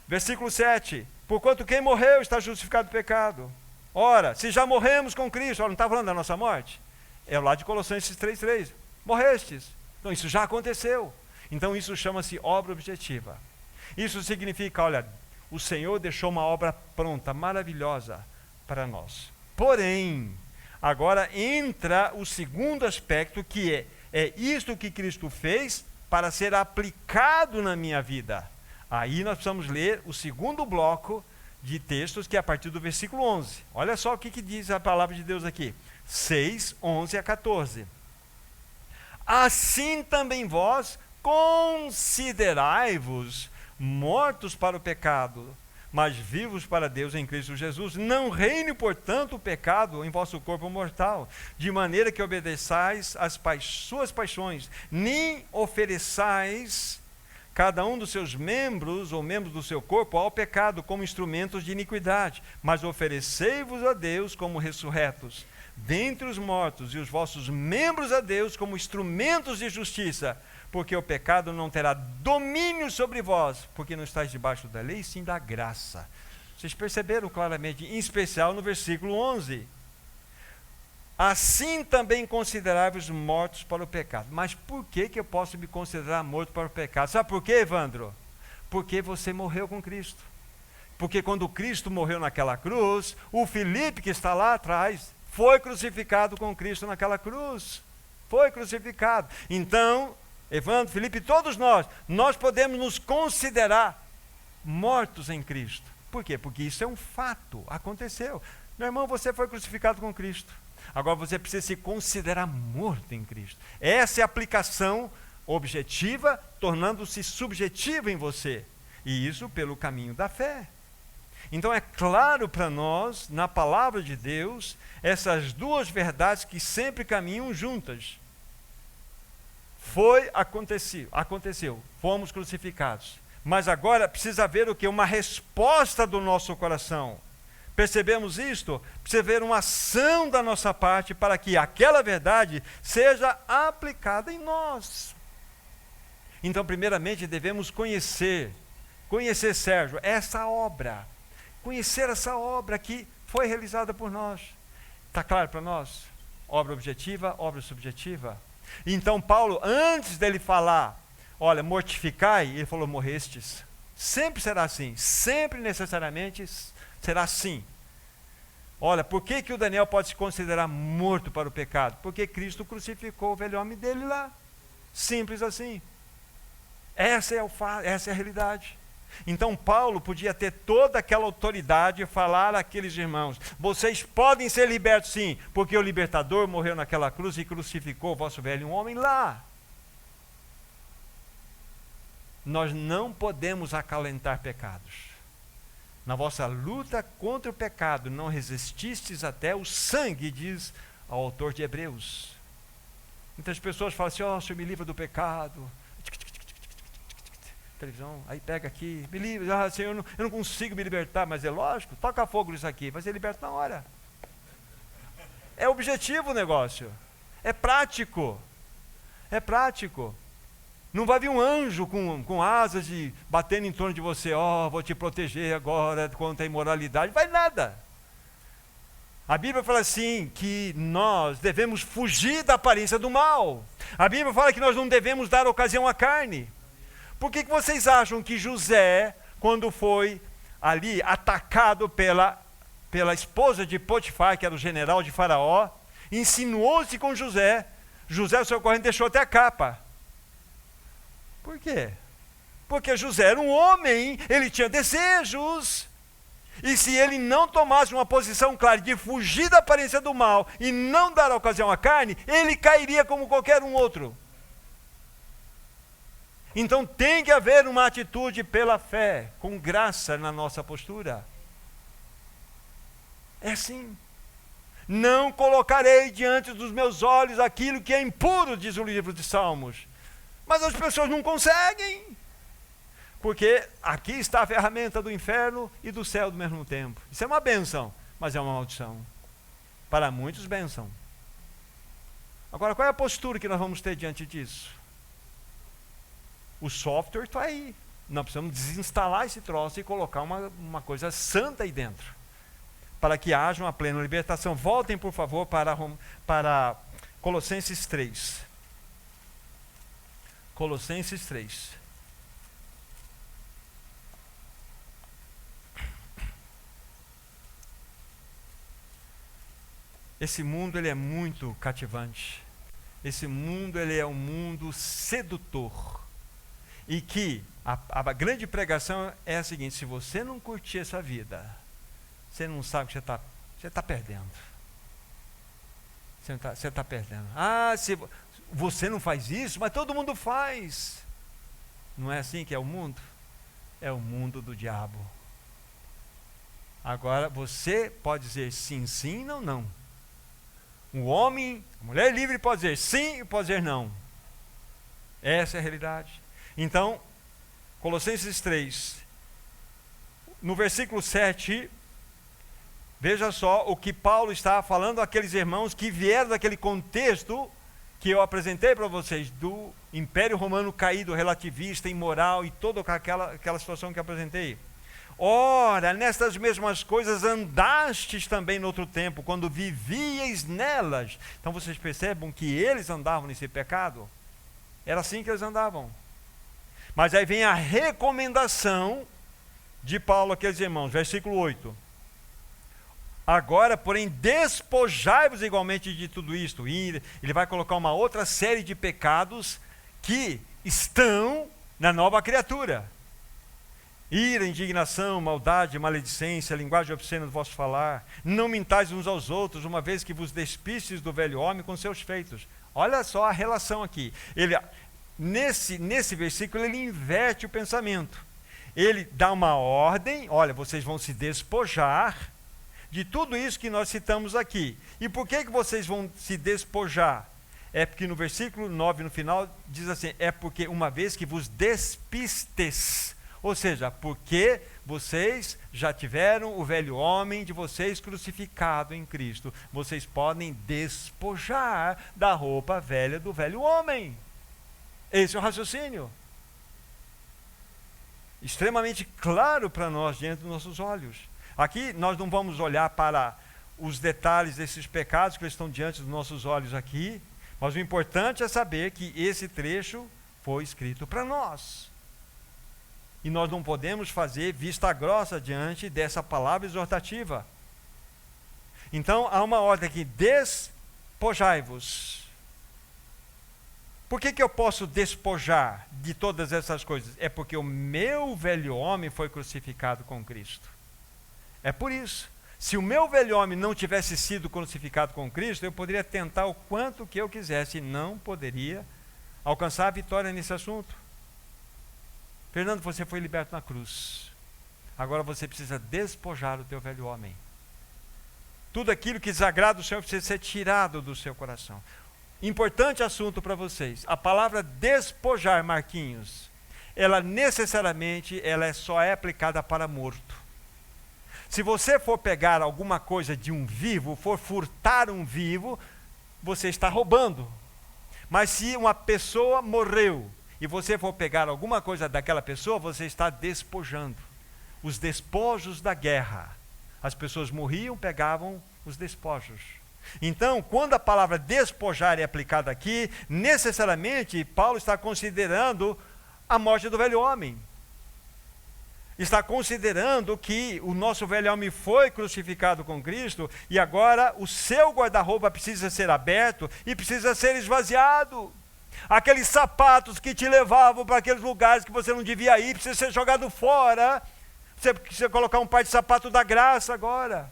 Versículo 7. Porquanto quem morreu está justificado do pecado. Ora, se já morremos com Cristo, não está falando da nossa morte? É lá de Colossenses 3,3. Morrestes. Então isso já aconteceu. Então isso chama-se obra objetiva. Isso significa, olha, o Senhor deixou uma obra pronta, maravilhosa para nós. Porém, agora entra o segundo aspecto, que é isto que Cristo fez para ser aplicado na minha vida. Aí nós precisamos ler o segundo bloco de textos, que é a partir do versículo 11. Olha só o que diz a palavra de Deus aqui. 6, 11 a 14. Assim também vós considerai-vos mortos para o pecado, mas vivos para Deus em Cristo Jesus. Não reine, portanto, o pecado em vosso corpo mortal, de maneira que obedeçais às suas paixões, nem ofereçais cada um dos seus membros ou membros do seu corpo ao pecado como instrumentos de iniquidade, mas oferecei-vos a Deus como ressurretos dentre os mortos, e os vossos membros a Deus como instrumentos de justiça, porque o pecado não terá domínio sobre vós, porque não estáis debaixo da lei, sim da graça. Vocês perceberam claramente, em especial no versículo 11. Assim também considerai-vos mortos para o pecado. Mas por que eu posso me considerar morto para o pecado? Sabe por quê, Evandro? Porque você morreu com Cristo. Porque quando Cristo morreu naquela cruz, o Felipe que está lá atrás foi crucificado com Cristo naquela cruz. Foi crucificado. Então, Evandro, Felipe, todos nós podemos nos considerar mortos em Cristo. Por quê? Porque isso é um fato, aconteceu. Meu irmão, você foi crucificado com Cristo. Agora você precisa se considerar morto em Cristo. Essa é a aplicação objetiva, tornando-se subjetiva em você. E isso pelo caminho da fé. Então é claro para nós, na palavra de Deus, essas duas verdades que sempre caminham juntas. Aconteceu, fomos crucificados. Mas agora precisa haver o quê? Uma resposta do nosso coração. Percebemos isto? Precisa haver uma ação da nossa parte para que aquela verdade seja aplicada em nós. Então, primeiramente, devemos conhecer, Sérgio, essa obra. Conhecer essa obra que foi realizada por nós. Está claro para nós? Obra objetiva, obra subjetiva. Então, Paulo, antes dele falar, olha, mortificai, ele falou, morrestes. Sempre será assim, sempre necessariamente será assim. Olha, por que o Daniel pode se considerar morto para o pecado? Porque Cristo crucificou o velho homem dele lá. Simples assim. Essa é a realidade. Então Paulo podia ter toda aquela autoridade e falar àqueles irmãos, vocês podem ser libertos sim, porque o libertador morreu naquela cruz e crucificou o vosso velho homem lá. Nós não podemos acalentar pecados. Na vossa luta contra o pecado, não resististes até o sangue, diz o autor de Hebreus. Muitas pessoas falam assim, Senhor, me livra do pecado. Televisão, aí pega aqui, me livra, Senhor, eu não consigo me libertar, mas é lógico, toca fogo nisso aqui, vai ser liberto na hora. É objetivo o negócio, é prático. Não vai vir um anjo com asas e batendo em torno de você, vou te proteger agora contra a imoralidade, vai nada. A Bíblia fala assim, que nós devemos fugir da aparência do mal. A Bíblia fala que nós não devemos dar ocasião à carne. Por que vocês acham que José, quando foi ali atacado pela esposa de Potifar, que era o general de Faraó, insinuou-se com José, o seu corrente deixou até a capa. Por quê? Porque José era um homem, ele tinha desejos, e se ele não tomasse uma posição clara de fugir da aparência do mal e não dar ocasião à carne, ele cairia como qualquer um outro. Então tem que haver uma atitude pela fé, com graça na nossa postura. É assim. Não colocarei diante dos meus olhos aquilo que é impuro, diz o livro de Salmos. Mas as pessoas não conseguem. Porque aqui está a ferramenta do inferno e do céu ao mesmo tempo. Isso é uma bênção, mas é uma maldição. Para muitos, bênção. Agora, qual é a postura que nós vamos ter diante disso? O software está aí. Nós precisamos desinstalar esse troço e colocar uma coisa santa aí dentro, para que haja uma plena libertação. Voltem, por favor, para Colossenses 3. Colossenses 3. Esse mundo ele é muito cativante. Esse mundo ele é um mundo sedutor. E que a grande pregação é a seguinte: se você não curtir essa vida, você não sabe que você está perdendo. Você está perdendo. Se você não faz isso, mas todo mundo faz. Não é assim que é o mundo? É o mundo do diabo. Agora, você pode dizer sim, sim, não, não. O homem, a mulher livre pode dizer sim e pode dizer não. Essa é a realidade. Então, Colossenses 3, no versículo 7, veja só o que Paulo está falando àqueles irmãos que vieram daquele contexto que eu apresentei para vocês, do Império Romano caído, relativista, imoral e toda aquela situação que eu apresentei. Ora, nestas mesmas coisas andastes também no outro tempo, quando vivieis nelas. Então vocês percebam que eles andavam nesse pecado? Era assim que eles andavam. Mas aí vem a recomendação de Paulo àqueles irmãos, versículo 8. Agora, porém, despojai-vos igualmente de tudo isto. E ele vai colocar uma outra série de pecados que estão na nova criatura. Ira, indignação, maldade, maledicência, linguagem obscena do vosso falar. Não mintais uns aos outros, uma vez que vos despistes do velho homem com seus feitos. Olha só a relação aqui. Nesse versículo ele inverte o pensamento. Ele dá uma ordem, olha, vocês vão se despojar de tudo isso que nós citamos aqui. E por que vocês vão se despojar? É porque no versículo 9, no final, diz assim, é porque uma vez que vos despistes, ou seja, porque vocês já tiveram o velho homem de vocês crucificado em Cristo, vocês podem despojar da roupa velha do velho homem. Esse é o raciocínio. extremamente claro para nós diante dos nossos olhos. Aqui nós não vamos olhar para os detalhes desses pecados que estão diante dos nossos olhos aqui, mas o importante é saber que esse trecho foi escrito para nós. E nós não podemos fazer vista grossa diante dessa palavra exortativa. Então há uma ordem aqui: despojai-vos. Por que eu posso despojar de todas essas coisas? É porque o meu velho homem foi crucificado com Cristo. É por isso. Se o meu velho homem não tivesse sido crucificado com Cristo, eu poderia tentar o quanto que eu quisesse e não poderia alcançar a vitória nesse assunto. Fernando, você foi liberto na cruz. Agora você precisa despojar o teu velho homem. Tudo aquilo que desagrada o Senhor precisa ser tirado do seu coração. Importante assunto para vocês. A palavra despojar, Marquinhos, ela necessariamente só é aplicada para morto. Se você for pegar alguma coisa de um vivo, for furtar um vivo, você está roubando. Mas se uma pessoa morreu e você for pegar alguma coisa daquela pessoa, você está despojando. Os despojos da guerra. As pessoas morriam, pegavam os despojos. Então, quando a palavra despojar é aplicada aqui, necessariamente Paulo está considerando a morte do velho homem. Está considerando que o nosso velho homem foi crucificado com Cristo e agora o seu guarda-roupa precisa ser aberto e precisa ser esvaziado. Aqueles sapatos que te levavam para aqueles lugares que você não devia ir, precisa ser jogado fora. Você precisa colocar um par de sapato da graça agora.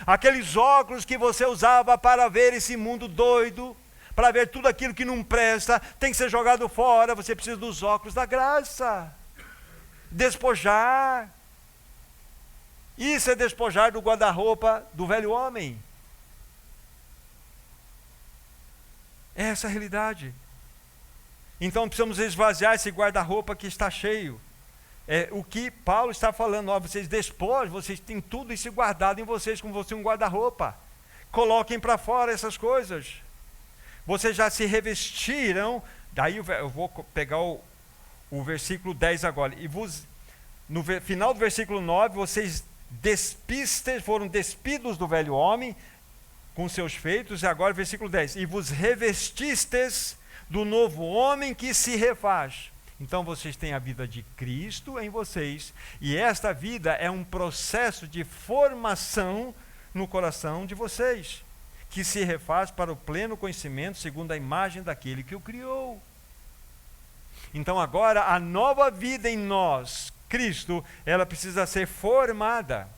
Aqueles óculos que você usava para ver esse mundo doido, para ver tudo aquilo que não presta, tem que ser jogado fora. Você precisa dos óculos da graça. Despojar. Isso é despojar do guarda-roupa do velho homem. Essa é a realidade. Então precisamos esvaziar esse guarda-roupa que está cheio. É o que Paulo está falando: ó, vocês despojam, vocês têm tudo isso guardado em vocês, como você um guarda-roupa. Coloquem para fora essas coisas. Vocês já se revestiram. Daí eu vou pegar o versículo 10 agora. E no final do versículo 9, vocês foram despidos do velho homem com seus feitos. E agora versículo 10. E vos revestistes do novo homem que se refaz. Então vocês têm a vida de Cristo em vocês, e esta vida é um processo de formação no coração de vocês, que se refaz para o pleno conhecimento segundo a imagem daquele que o criou. Então agora a nova vida em nós, Cristo, ela precisa ser formada.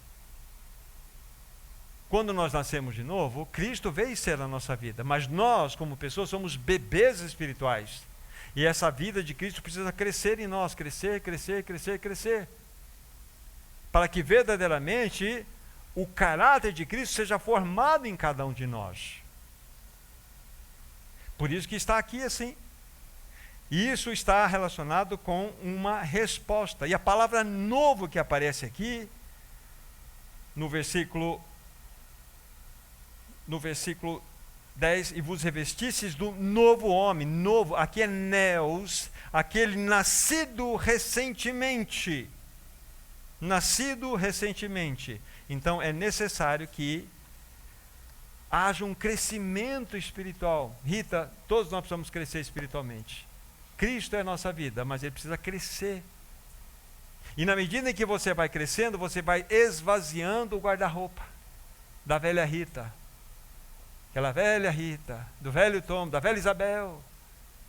Quando nós nascemos de novo, Cristo veio ser a nossa vida, mas nós como pessoas somos bebês espirituais. E essa vida de Cristo precisa crescer em nós, crescer, para que verdadeiramente o caráter de Cristo seja formado em cada um de nós. Por isso que está aqui assim. E isso está relacionado com uma resposta. E a palavra novo que aparece aqui, no versículo 10, e vos revestistes do novo homem. Novo, aqui é neos, aquele nascido recentemente. Nascido recentemente. Então é necessário que haja um crescimento espiritual. Rita, todos nós precisamos crescer espiritualmente. Cristo é a nossa vida, mas ele precisa crescer. E na medida em que você vai crescendo, você vai esvaziando o guarda-roupa da velha Rita. Aquela velha Rita, do velho Tom, da velha Isabel,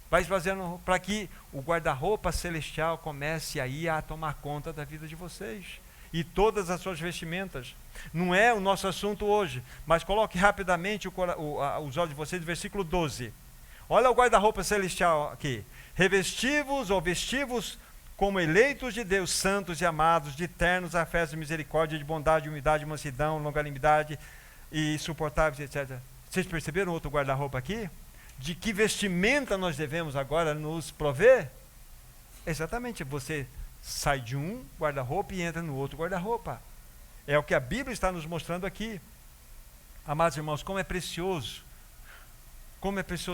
vai esvaziando para que o guarda-roupa celestial comece aí a tomar conta da vida de vocês. E todas as suas vestimentas. Não é o nosso assunto hoje, mas coloque rapidamente os olhos de vocês no versículo 12. Olha o guarda-roupa celestial aqui. Revestivos ou vestivos como eleitos de Deus, santos e amados, de ternos afetos de misericórdia, de bondade, humildade, mansidão, longanimidade e suportáveis, etc. Vocês perceberam outro guarda-roupa aqui? De que vestimenta nós devemos agora nos prover? Exatamente, você sai de um guarda-roupa e entra no outro guarda-roupa. É o que a Bíblia está nos mostrando aqui. Amados irmãos, como é precioso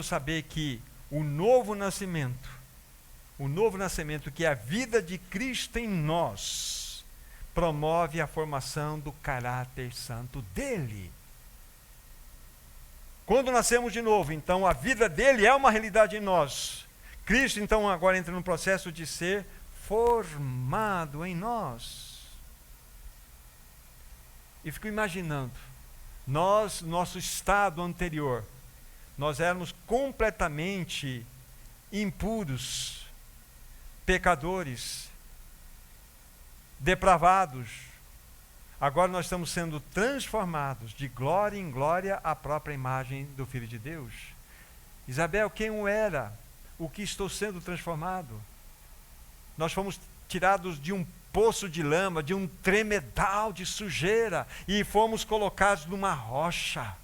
saber que o novo nascimento O novo nascimento, que é a vida de Cristo em nós, promove a formação do caráter santo dele. Quando nascemos de novo, então a vida dele é uma realidade em nós. Cristo, então, agora entra no processo de ser formado em nós. E fico imaginando, nosso estado anterior, nós éramos completamente impuros, pecadores, depravados. Agora nós estamos sendo transformados de glória em glória à própria imagem do Filho de Deus. Isabel, quem eu era? O que estou sendo transformado? Nós fomos tirados de um poço de lama, de um tremedal de sujeira, e fomos colocados numa rocha.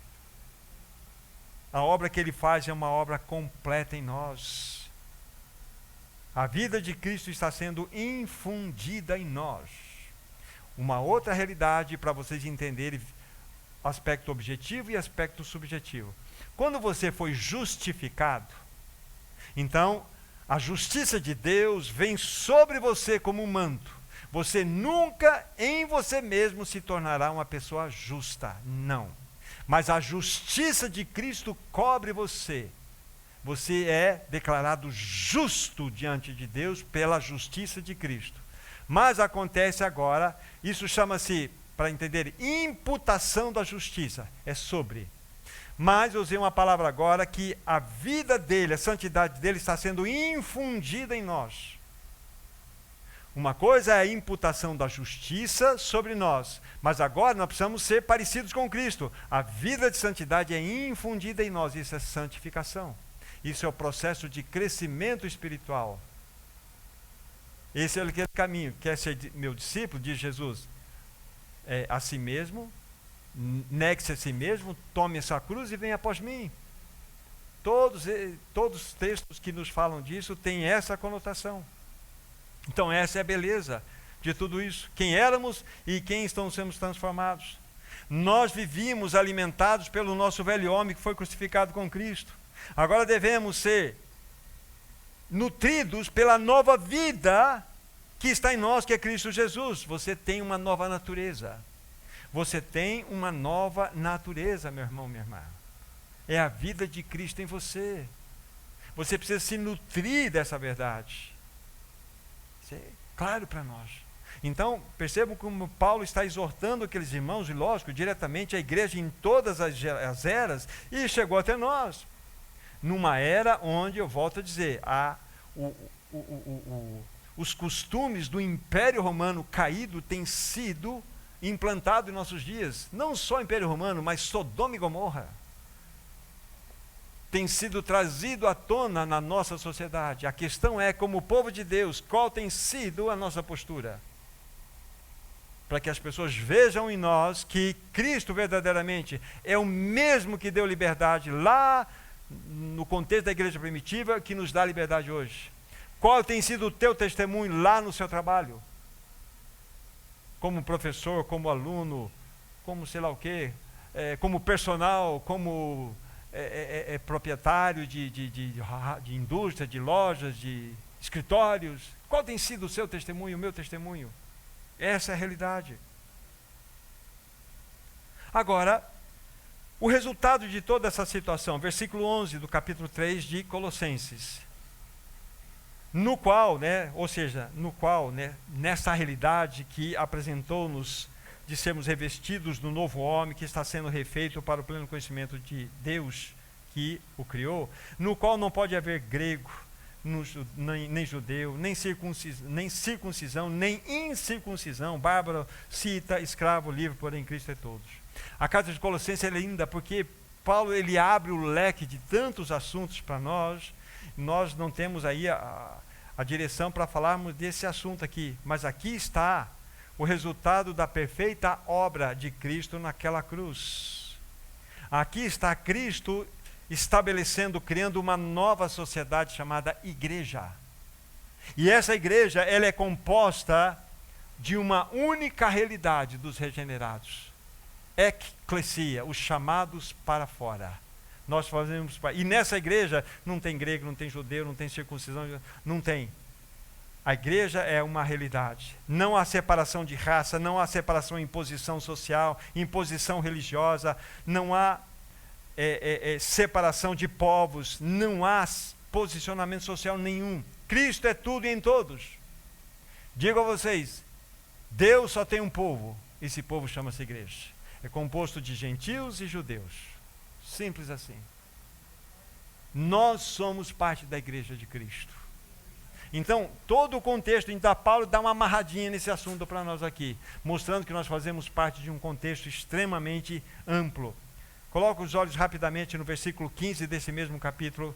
A obra que ele faz é uma obra completa em nós. A vida de Cristo está sendo infundida em nós. Uma outra realidade para vocês entenderem aspecto objetivo e aspecto subjetivo. Quando você foi justificado, então a justiça de Deus vem sobre você como um manto. Você nunca em você mesmo se tornará uma pessoa justa, não. Mas a justiça de Cristo cobre você. Você é declarado justo diante de Deus pela justiça de Cristo. Mas acontece agora, isso chama-se, para entender, imputação da justiça. É sobre. Mas eu usei uma palavra agora que a vida dele, a santidade dele está sendo infundida em nós. Uma coisa é a imputação da justiça sobre nós, mas agora nós precisamos ser parecidos com Cristo. A vida de santidade é infundida em nós, isso é santificação. Isso é o processo de crescimento espiritual. Esse é aquele caminho. Quer ser meu discípulo, diz Jesus, a si mesmo, negue-se a si mesmo, tome a sua cruz e venha após mim. Todos os textos que nos falam disso têm essa conotação. Então essa é a beleza de tudo isso. Quem éramos e quem estamos sendo transformados. Nós vivíamos alimentados pelo nosso velho homem que foi crucificado com Cristo. Agora devemos ser nutridos pela nova vida que está em nós, que é Cristo Jesus. Você tem uma nova natureza. Você tem uma nova natureza, meu irmão, minha irmã. É a vida de Cristo em você. Você precisa se nutrir dessa verdade. Isso é claro para nós. Então, percebam como Paulo está exortando aqueles irmãos, e lógico, diretamente a igreja em todas as eras, e chegou até nós. Numa era onde, eu volto a dizer, os costumes do Império Romano caído têm sido implantados em nossos dias. Não só o Império Romano, mas Sodoma e Gomorra. Tem sido trazido à tona na nossa sociedade. A questão é, como povo de Deus, qual tem sido a nossa postura? Para que as pessoas vejam em nós que Cristo verdadeiramente é o mesmo que deu liberdade lá no contexto da igreja primitiva, que nos dá liberdade hoje. Qual tem sido o teu testemunho lá no seu trabalho? Como professor, como aluno, como sei lá o quê, como personal, como proprietário de indústria, de lojas, de escritórios. Qual tem sido o seu testemunho, o meu testemunho? Essa é a realidade. Agora, o resultado de toda essa situação, versículo 11 do capítulo 3 de Colossenses, no qual, nessa realidade que apresentou-nos de sermos revestidos do novo homem que está sendo refeito para o pleno conhecimento de Deus que o criou, no qual não pode haver grego, nem judeu, nem circuncisão, nem incircuncisão, bárbaro, cita, escravo, livre, porém Cristo é todos. A carta de Colossenses é linda porque Paulo ele abre o leque de tantos assuntos para nós. Nós não temos aí a direção para falarmos desse assunto aqui, mas aqui está o resultado da perfeita obra de Cristo naquela cruz. Aqui está Cristo estabelecendo, criando uma nova sociedade chamada igreja. E essa igreja, ela é composta de uma única realidade dos regenerados. Eclesia, os chamados para fora. Nós fazemos parte. E nessa igreja não tem grego, não tem judeu, não tem circuncisão, não tem. A igreja é uma realidade. Não há separação de raça, não há separação em imposição social, imposição religiosa, não há separação de povos, não há posicionamento social nenhum. Cristo é tudo e em todos. Digo a vocês, Deus só tem um povo, esse povo chama-se igreja. É composto de gentios e judeus. Simples assim. Nós somos parte da igreja de Cristo. Então, todo o contexto, então Paulo dá uma amarradinha nesse assunto para nós aqui, mostrando que nós fazemos parte de um contexto extremamente amplo. Coloca os olhos rapidamente no versículo 15 desse mesmo capítulo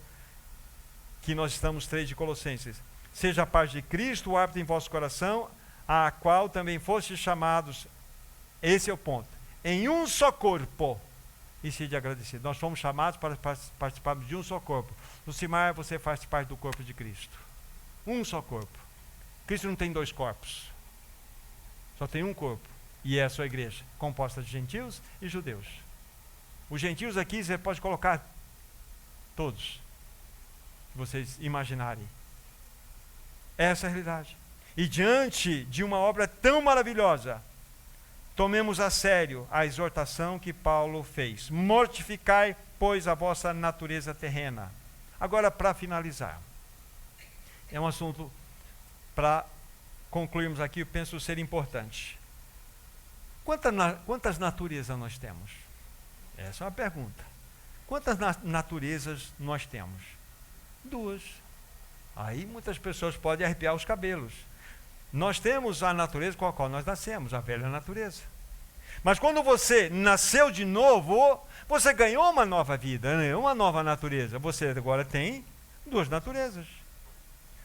que nós estamos 3 de Colossenses. Seja a paz de Cristo o árbitro em vosso coração, a qual também fostes chamados, esse é o ponto, em um só corpo, e sede agradecido. Nós fomos chamados para participarmos de um só corpo. Lucimar, você faz parte do corpo de Cristo. Um só corpo. Cristo não tem 2 corpos. Só tem um corpo. E é a sua igreja, composta de gentios e judeus. Os gentios aqui você pode colocar todos que vocês imaginarem. Essa é a realidade. E diante de uma obra tão maravilhosa, tomemos a sério a exortação que Paulo fez. Mortificai, pois, a vossa natureza terrena. Agora, para finalizar, é um assunto para concluirmos aqui, eu penso ser importante. Quantas naturezas nós temos? Essa é uma pergunta. Quantas naturezas nós temos? 2. Aí muitas pessoas podem arrepiar os cabelos. Nós temos a natureza com a qual nós nascemos, a velha natureza. Mas quando você nasceu de novo, você ganhou uma nova vida, né? Uma nova natureza. Você agora tem 2 naturezas.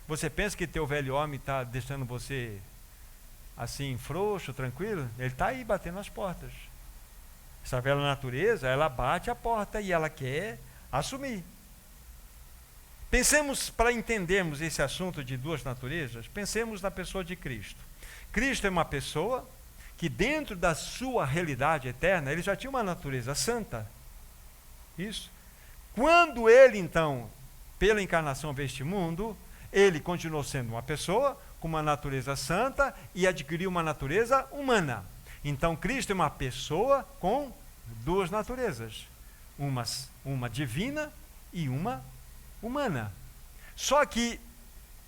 Você pensa que teu velho homem está deixando você assim, frouxo, tranquilo? Ele está aí batendo as portas. Essa velha natureza, ela bate a porta e ela quer assumir. Pensemos, para entendermos esse assunto de 2 naturezas, pensemos na pessoa de Cristo. Cristo é uma pessoa que dentro da sua realidade eterna, ele já tinha uma natureza santa. Isso. Quando ele, então, pela encarnação veio este mundo, ele continuou sendo uma pessoa com uma natureza santa e adquiriu uma natureza humana. Então, Cristo é uma pessoa com 2 naturezas. Uma divina e uma humana. Só que,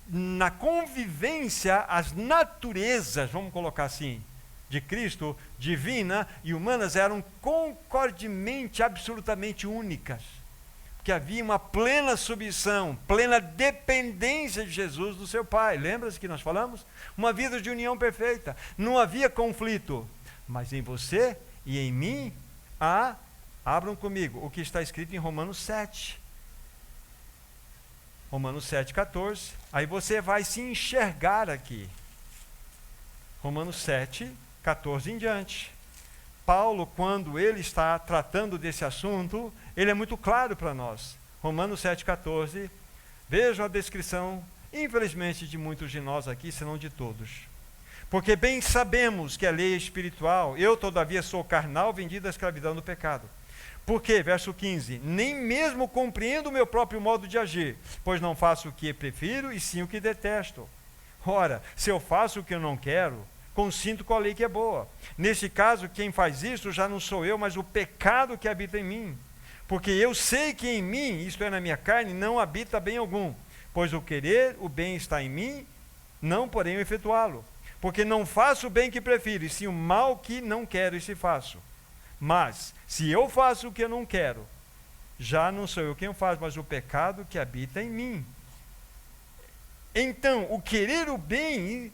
na convivência, as naturezas, vamos colocar assim, de Cristo, divina e humanas, eram concordemente, absolutamente únicas. Que havia uma plena submissão, plena dependência de Jesus do seu Pai. Lembra-se que nós falamos? Uma vida de união perfeita. Não havia conflito. Mas em você e em mim abram comigo o que está escrito em Romanos 7. Romanos 7,14. Aí você vai se enxergar aqui. Romanos 7,14 em diante. Paulo, quando ele está tratando desse assunto, ele é muito claro para nós. Romanos 7,14, vejam a descrição, infelizmente, de muitos de nós aqui, senão de todos. Porque bem sabemos que a lei é espiritual, eu todavia sou carnal, vendido à escravidão do pecado. Porque, verso 15, nem mesmo compreendo o meu próprio modo de agir, pois não faço o que prefiro e sim o que detesto. Ora, se eu faço o que eu não quero, consinto com a lei que é boa. Neste caso, quem faz isso já não sou eu, mas o pecado que habita em mim. Porque eu sei que em mim, isto é, na minha carne, não habita bem algum. Pois o querer, o bem está em mim, não porém o efetuá-lo. Porque não faço o bem que prefiro, e sim o mal que não quero, e se faço. Mas, se eu faço o que eu não quero, já não sou eu quem o faz, mas o pecado que habita em mim. Então, o querer o bem,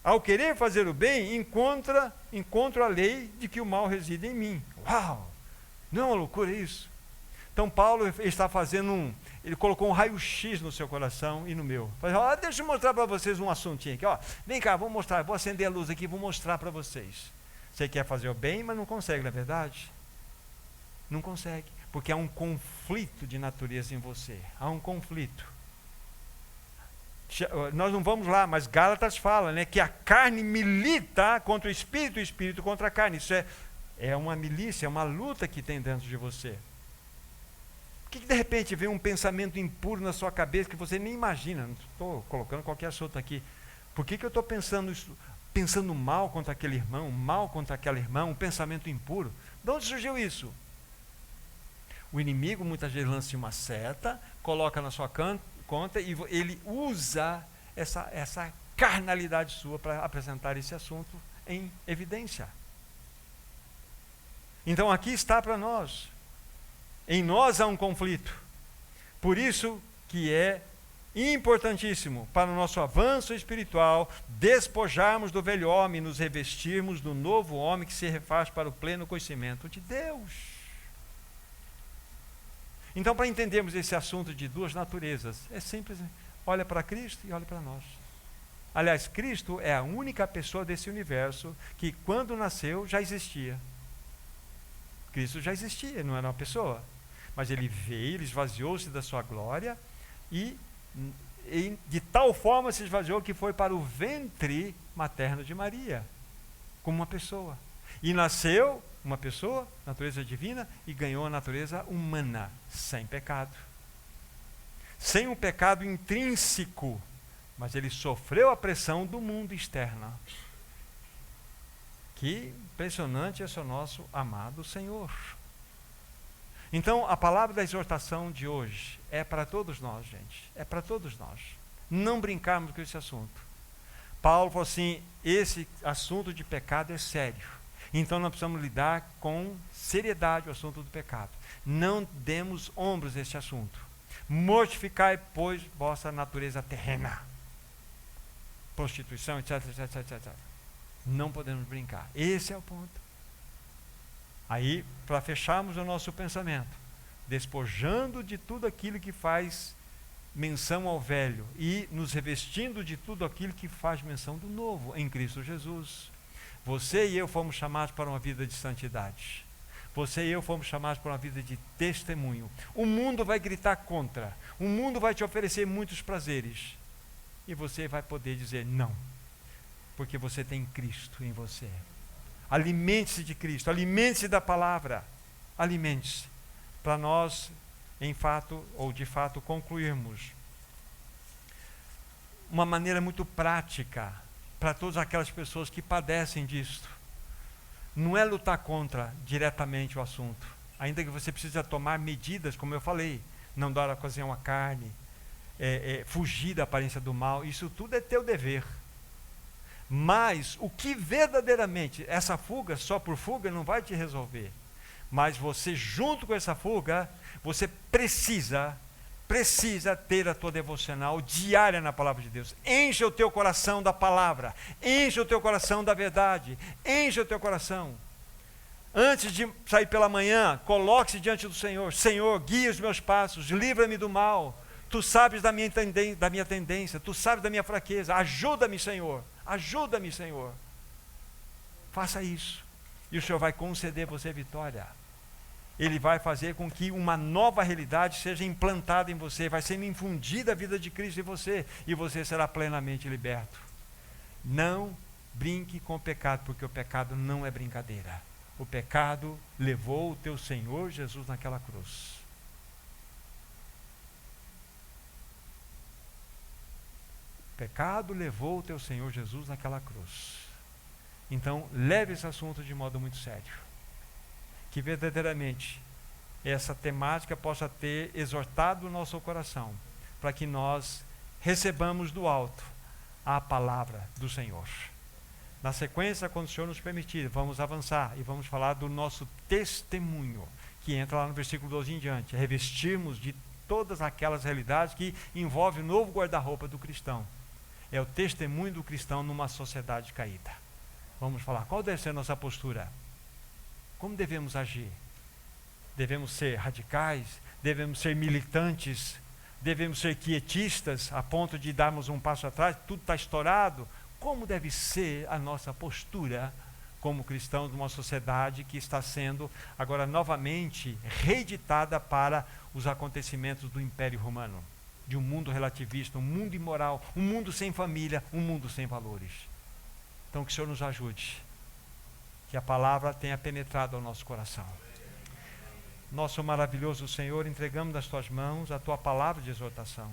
ao querer fazer o bem, encontro a lei de que o mal reside em mim. Uau! Não é uma loucura isso? Então Paulo está fazendo ele colocou um raio-x no seu coração e no meu. Falei, deixa eu mostrar para vocês um assuntinho aqui. Vem cá, vou mostrar, vou acender a luz aqui, vou mostrar para vocês. Você quer fazer o bem, mas não consegue, não é verdade? Não consegue, porque há um conflito de natureza em você. Há um conflito. Nós não vamos lá, mas Gálatas fala, né, que a carne milita contra o espírito contra a carne. Isso é uma milícia, é uma luta que tem dentro de você. Por que de repente vem um pensamento impuro na sua cabeça que você nem imagina? Não estou colocando qualquer assunto aqui. Por que eu estou pensando isso, pensando mal contra aquele irmão, mal contra aquela irmã, um pensamento impuro? De onde surgiu isso? O inimigo muitas vezes lança uma seta, coloca na sua conta e ele usa essa carnalidade sua para apresentar esse assunto em evidência. Então aqui está para nós. Em nós há um conflito. Por isso que é importantíssimo para o nosso avanço espiritual despojarmos do velho homem e nos revestirmos do novo homem que se refaz para o pleno conhecimento de Deus. Então, para entendermos esse assunto de duas naturezas, é simples, olha para Cristo e olha para nós. Aliás, Cristo é a única pessoa desse universo que quando nasceu já existia. Cristo já existia, não era uma pessoa. Mas ele veio, ele esvaziou-se da sua glória e de tal forma se esvaziou que foi para o ventre materno de Maria, como uma pessoa. E nasceu uma pessoa, natureza divina, e ganhou a natureza humana, sem pecado. Sem um pecado intrínseco, mas ele sofreu a pressão do mundo externo. Que impressionante esse é o nosso amado Senhor. Então, a palavra da exortação de hoje é para todos nós, gente. É para todos nós. Não brincarmos com esse assunto. Paulo falou assim, esse assunto de pecado é sério. Então, nós precisamos lidar com seriedade o assunto do pecado. Não demos ombros a este assunto. Mortificai, pois, vossa natureza terrena. Prostituição, etc, etc, etc. Não podemos brincar. Esse é o ponto. Aí, para fecharmos o nosso pensamento, despojando de tudo aquilo que faz menção ao velho e nos revestindo de tudo aquilo que faz menção do novo em Cristo Jesus. Você e eu fomos chamados para uma vida de santidade. Você e eu fomos chamados para uma vida de testemunho. O mundo vai gritar contra. O mundo vai te oferecer muitos prazeres. E você vai poder dizer não. Porque você tem Cristo em você. Alimente-se de Cristo, alimente-se da palavra, alimente-se, para nós, em fato, ou de fato, concluirmos uma maneira muito prática para todas aquelas pessoas que padecem disto. Não é lutar contra diretamente o assunto, ainda que você precisa tomar medidas, como eu falei, não dar ocasião à carne, fugir da aparência do mal, isso tudo é teu dever. Mas o que verdadeiramente, essa fuga, só por fuga, não vai te resolver. Mas você, junto com essa fuga, você precisa ter a tua devocional diária na palavra de Deus. Enche o teu coração da palavra, enche o teu coração da verdade, enche o teu coração. Antes de sair pela manhã, coloque-se diante do Senhor. Senhor, guia os meus passos, livra-me do mal. Tu sabes da minha tendência, tu sabes da minha fraqueza. Ajuda-me, Senhor. Ajuda-me, Senhor. Faça isso. E o Senhor vai conceder você vitória. Ele vai fazer com que uma nova realidade seja implantada em você. Vai sendo infundida a vida de Cristo em você. E você será plenamente liberto. Não brinque com o pecado, porque o pecado não é brincadeira. O pecado levou o teu Senhor Jesus naquela cruz. O pecado levou o teu Senhor Jesus naquela cruz. Então, leve esse assunto de modo muito sério. Que verdadeiramente essa temática possa ter exortado o nosso coração, para que nós recebamos do alto a palavra do Senhor. Na sequência, quando o Senhor nos permitir, vamos avançar e vamos falar do nosso testemunho, que entra lá no versículo 12 em diante. Revestirmos de todas aquelas realidades que envolvem o novo guarda-roupa do cristão. É o testemunho do cristão numa sociedade caída. Vamos falar, qual deve ser a nossa postura? Como devemos agir? Devemos ser radicais? Devemos ser militantes? Devemos ser quietistas a ponto de darmos um passo atrás? Tudo está estourado? Como deve ser a nossa postura como cristãos numa sociedade que está sendo agora novamente reeditada para os acontecimentos do Império Romano? De um mundo relativista, um mundo imoral, um mundo sem família, um mundo sem valores. Então que o Senhor nos ajude, que a palavra tenha penetrado ao nosso coração. Nosso maravilhoso Senhor, entregamos nas tuas mãos a tua palavra de exortação.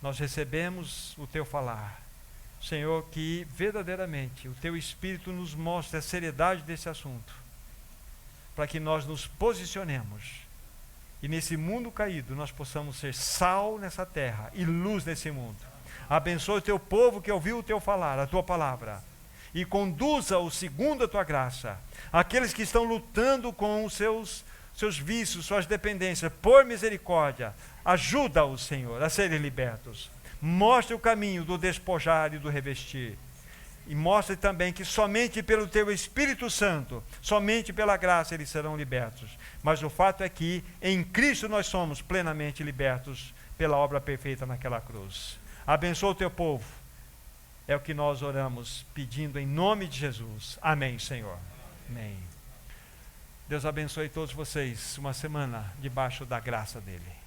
Nós recebemos o teu falar. Senhor, que verdadeiramente o teu Espírito nos mostre a seriedade desse assunto, para que nós nos posicionemos e nesse mundo caído nós possamos ser sal nessa terra e luz nesse mundo. Abençoe o teu povo que ouviu o teu falar, a tua palavra, e conduza-o segundo a tua graça. Aqueles que estão lutando com os seus vícios, suas dependências, por misericórdia, ajuda-os, Senhor, a serem libertos. Mostre o caminho do despojar e do revestir. E mostre também que somente pelo teu Espírito Santo, somente pela graça eles serão libertos. Mas o fato é que em Cristo nós somos plenamente libertos pela obra perfeita naquela cruz. Abençoa o teu povo. É o que nós oramos, pedindo em nome de Jesus. Amém, Senhor. Amém. Deus abençoe todos vocês. Uma semana debaixo da graça dele.